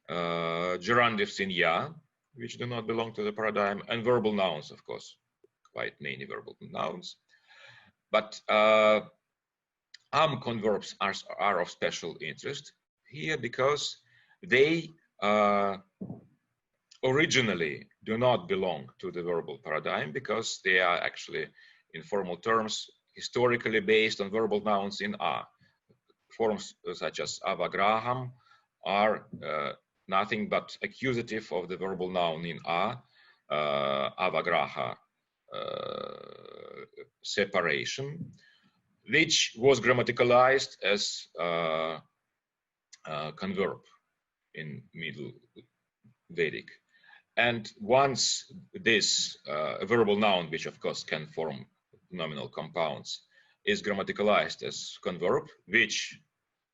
gerundives in ya, which do not belong to the paradigm, and verbal nouns, of course, quite many verbal nouns. But converbs are of special interest here because they originally do not belong to the verbal paradigm, because they are actually, in formal terms, historically based on verbal nouns in a. Forms such as avagraham are nothing but accusative of the verbal noun in a, avagraha, separation, which was grammaticalized as converb in Middle Vedic. And once this verbal noun, which of course can form nominal compounds, is grammaticalized as converb, which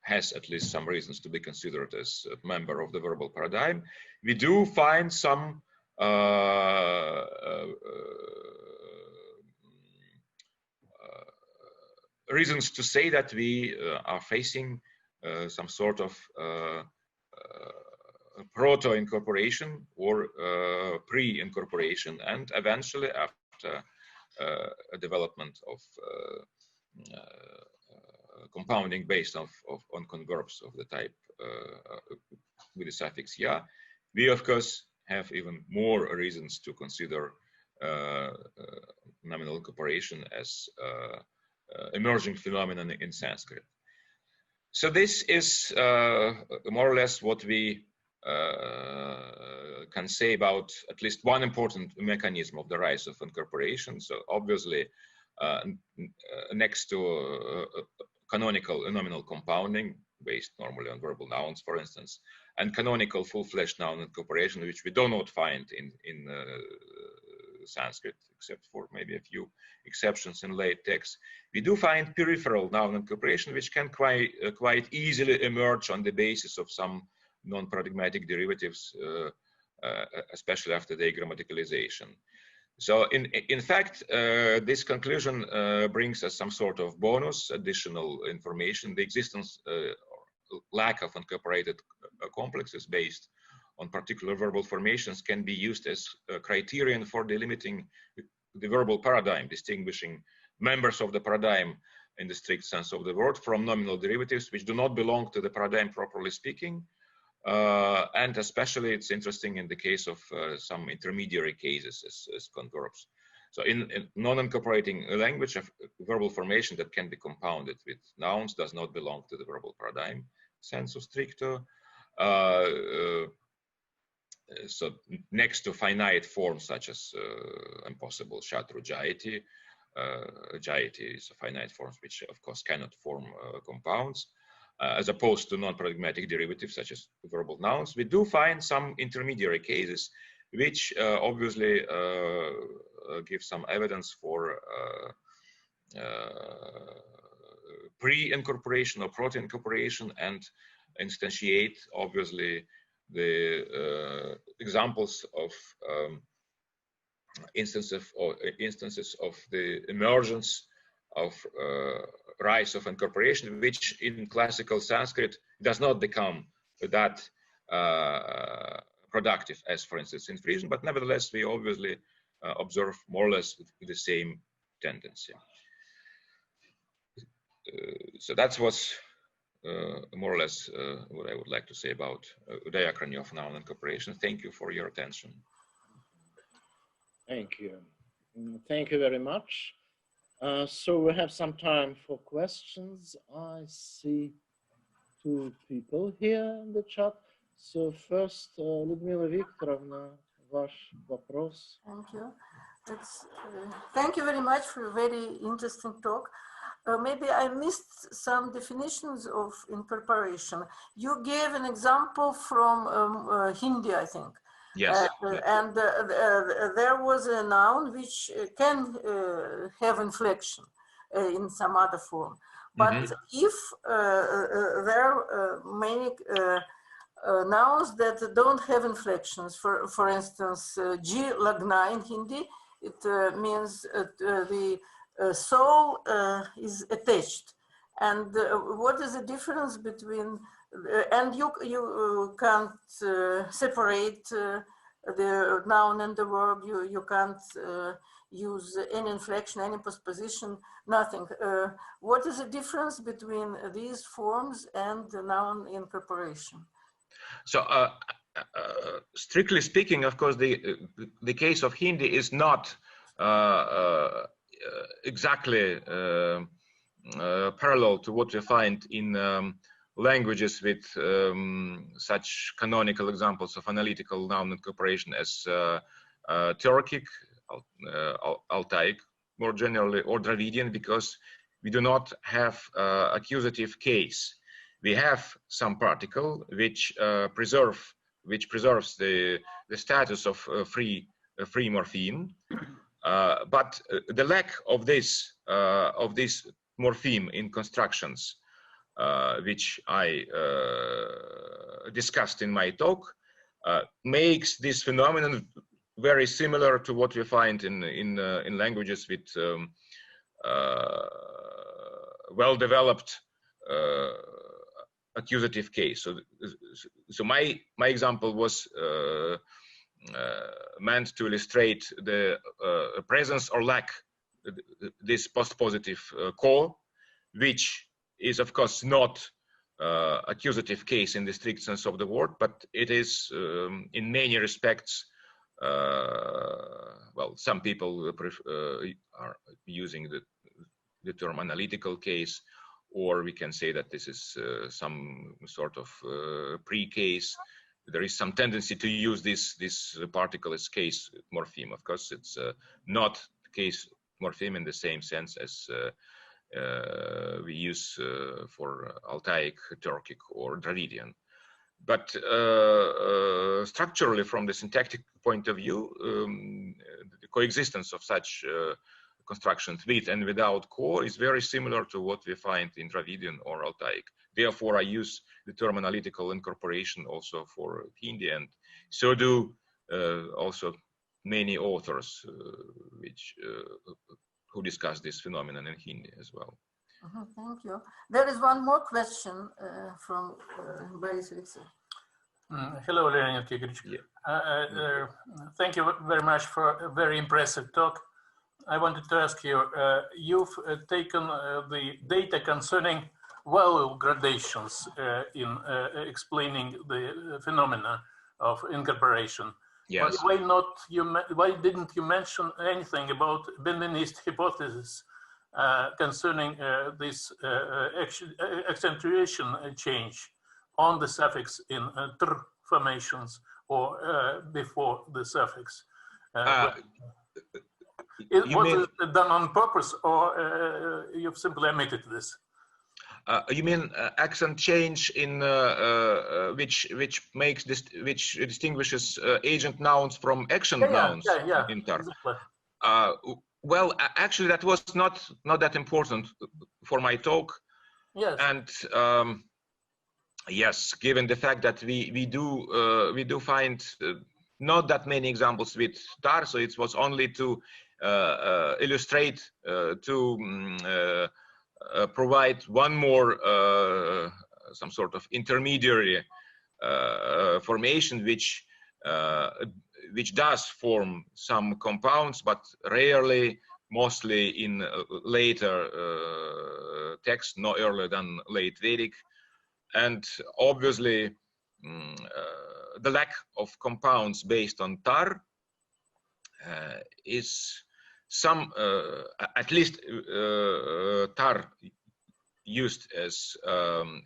has at least some reasons to be considered as a member of the verbal paradigm, we do find some reasons to say that we are facing some sort of proto-incorporation or pre-incorporation, and eventually, after a development of compounding based on converbs of the type with the suffix ya, we of course have even more reasons to consider nominal incorporation as emerging phenomenon in Sanskrit. So this is more or less what we can say about at least one important mechanism of the rise of incorporation. So obviously, next to canonical nominal compounding, based normally on verbal nouns, for instance, and canonical full-fledged noun incorporation, which we do not find in Sanskrit, except for maybe a few exceptions in late texts, we do find peripheral noun incorporation, which can quite easily emerge on the basis of some non-paradigmatic derivatives, especially after their grammaticalization. So in fact, this conclusion brings us some sort of bonus, additional information. The existence, lack of incorporated complexes based on particular verbal formations can be used as a criterion for delimiting the verbal paradigm, distinguishing members of the paradigm in the strict sense of the word from nominal derivatives, which do not belong to the paradigm properly speaking. And especially it's interesting in the case of some intermediary cases as converbs. So in non-incorporating language, a verbal formation that can be compounded with nouns does not belong to the verbal paradigm sensu stricto. So next to finite forms such as impossible shatru jayati, jayati is a finite form which of course cannot form compounds. As opposed to non-paradigmatic derivatives such as verbal nouns, we do find some intermediary cases which obviously give some evidence for pre-incorporation or proto-incorporation, and instantiate obviously the examples of instances of the emergence of rise of incorporation, which in classical Sanskrit does not become that productive as, for instance, in Frisian, but nevertheless we obviously observe more or less the same tendency. So that was more or less what I would like to say about diachrony of noun incorporation. Thank you for your attention. Thank you. Thank you very much. So we have some time for questions. I see two people here in the chat. So first, Людмила Викторовна, ваш вопрос. Thank you. Thank you very much for a very interesting talk. Maybe I missed some definitions of incorporation. You gave an example from Hindi, I think. Yes. And there was a noun which can have inflection in some other form. But if there are many nouns that don't have inflections, for instance, G lagna in Hindi, it means the soul is attached. And what is the difference between, and you can't separate the noun and the verb. You can't use any inflection, any postposition, nothing. What is the difference between these forms and the noun incorporation? So strictly speaking, of course, the case of Hindi is not exactly parallel to what we find in languages with such canonical examples of analytical noun incorporation as Turkic, Altaic, more generally, or Dravidian, because we do not have accusative case. We have some particle which preserves the status of free morpheme, but the lack of this morpheme in constructions, which I discussed in my talk, makes this phenomenon very similar to what we find in languages with well-developed accusative case. So my example was meant to illustrate the presence or lack this post-positive core, which is of course not accusative case in the strict sense of the word, but it is in many respects. Well, some people are using the term analytical case, or we can say that this is some sort of pre-case. There is some tendency to use this particle as case morpheme. Of course, it's not case morpheme in the same sense as we use for Altaic, Turkic, or Dravidian. But structurally, from the syntactic point of view, the coexistence of such constructions with and without core is very similar to what we find in Dravidian or Altaic. Therefore, I use the term analytical incorporation also for Hindi, and so do also many authors who discuss this phenomenon in Hindi as well. Thank you. There is one more question from Boris Alexei. Hello, Leonid Igorevich. Yeah. Thank you very much for a very impressive talk. I wanted to ask you, you've taken the data concerning value gradations in explaining the phenomena of incorporation. Yes. Why didn't you mention anything about Benveniste hypothesis concerning this accentuation change on the suffix in tr formations or before the suffix? Was it done on purpose, or you've simply omitted this? You mean accent change in which distinguishes agent nouns from action nouns in tar? Exactly. Well, actually, that was not that important for my talk. Yes. And yes, given the fact that we do find not that many examples with tar, so it was only to illustrate, to provide one more some sort of intermediary formation which does form some compounds, but rarely, mostly in later texts, no earlier than late Vedic. And obviously the lack of compounds based on tar is some, at least tar used as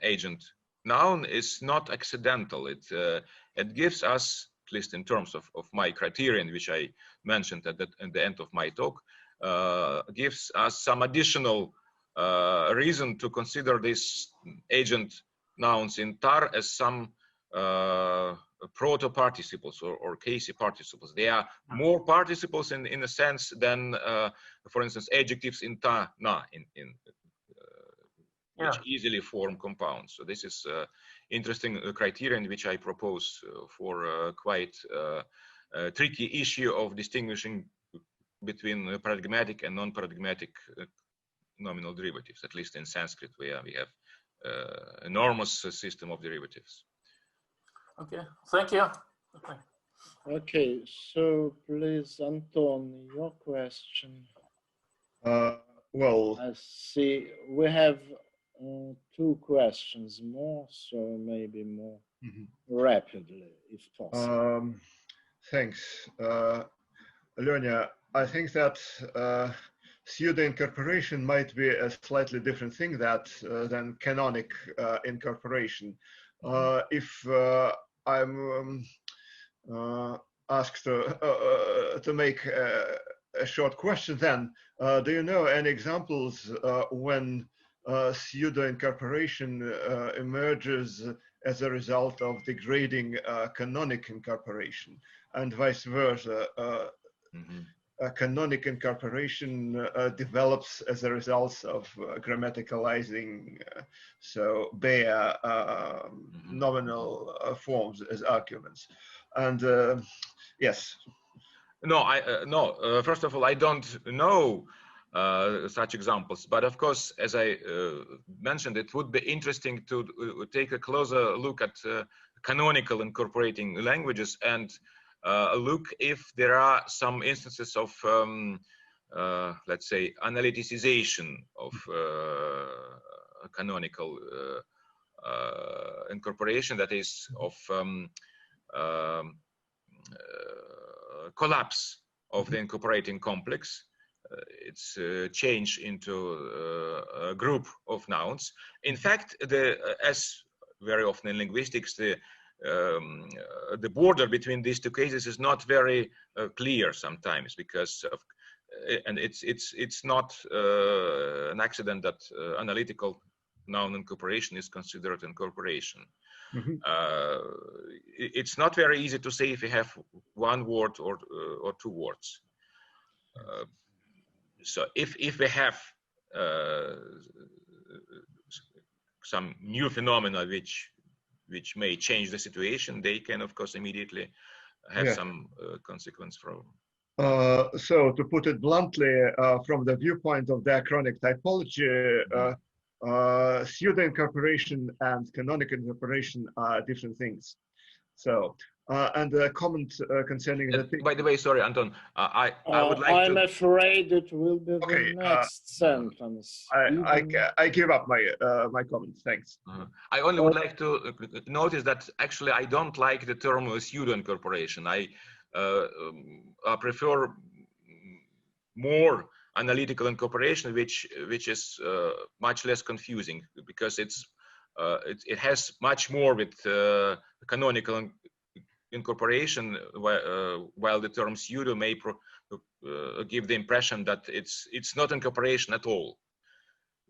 agent noun is not accidental. It gives us, at least in terms of my criterion, which I mentioned at the end of my talk, gives us some additional reason to consider these agent nouns in tar as some proto-participles or case participles. They are more participles in a sense than, for instance, adjectives in ta, na, which easily form compounds. So this is interesting criterion which I propose for quite tricky issue of distinguishing between paradigmatic and non-paradigmatic nominal derivatives, at least in Sanskrit, where we have enormous system of derivatives. Okay, thank you. Okay. Okay, so please, Anton, your question. Well, I see we have 2 questions more, so maybe more rapidly, if possible. Thanks, Leonia. I think that pseudo incorporation might be a slightly different thing than canonic incorporation. If I'm asked to make a short question, then do you know any examples when pseudo incorporation emerges as a result of degrading canonic incorporation, and vice versa? Canonic incorporation develops as a result of grammaticalizing, so bare nominal forms as arguments. And yes. No, first of all, I don't know such examples, but of course, as I mentioned, it would be interesting to take a closer look at canonical incorporating languages and look if there are some instances of, let's say, analyticization of canonical incorporation, that is, of collapse of the incorporating complex. It's change into a group of nouns. In fact, as very often in linguistics, the border between these 2 cases is not very clear sometimes, because of, and it's not an accident that analytical noun incorporation is considered incorporation. It's not very easy to say if you have 1 word or 2 words. So if we have some new phenomena which may change the situation, they can of course immediately have some consequence from. So to put it bluntly, from the viewpoint of diachronic typology, pseudo incorporation and canonic incorporation are different things. So, and a comment concerning the thing. By the way, sorry, Anton, I would like I'm afraid it will be the next sentence. I give up my my comment. Thanks. I only would like to notice that actually I don't like the term pseudo incorporation. I prefer more analytical incorporation, which is much less confusing, because it has much more with canonical incorporation, while the term pseudo may give the impression that it's not incorporation at all.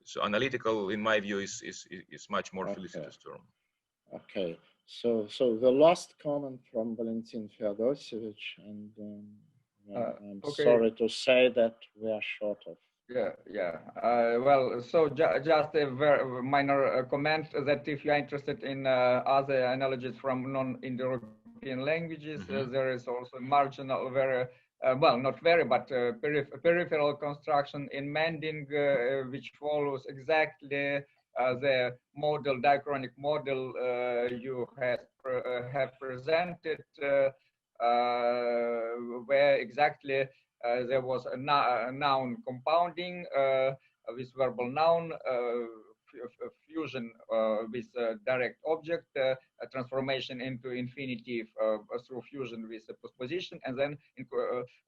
So analytical, in my view, is much more felicitous term. Okay, so the last comment from Valentin Feodosievich, and I'm sorry to say that we are short of. Well, so just a very minor comment that if you are interested in other analogies from non-Indo-European languages, there is also marginal, very well, not very, but peripheral construction in Mending, which follows exactly the model, diachronic model you have presented, where exactly there was a noun compounding with verbal noun, fusion with direct object, a transformation into infinitive through fusion with a postposition, and then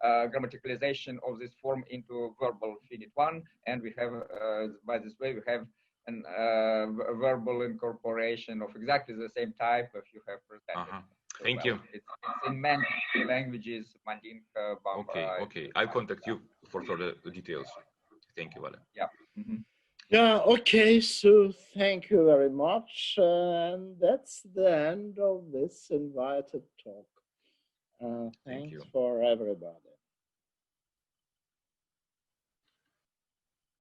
grammaticalization of this form into verbal finite one. And we have, by this way, we have an verbal incorporation of exactly the same type if you have presented. Thank you. It's in many languages, Mandinka, Bamba. Okay. I'll contact you for further details. Thank you, Vale. Yeah, okay, so thank you very much. And that's the end of this invited talk. Thanks for everybody.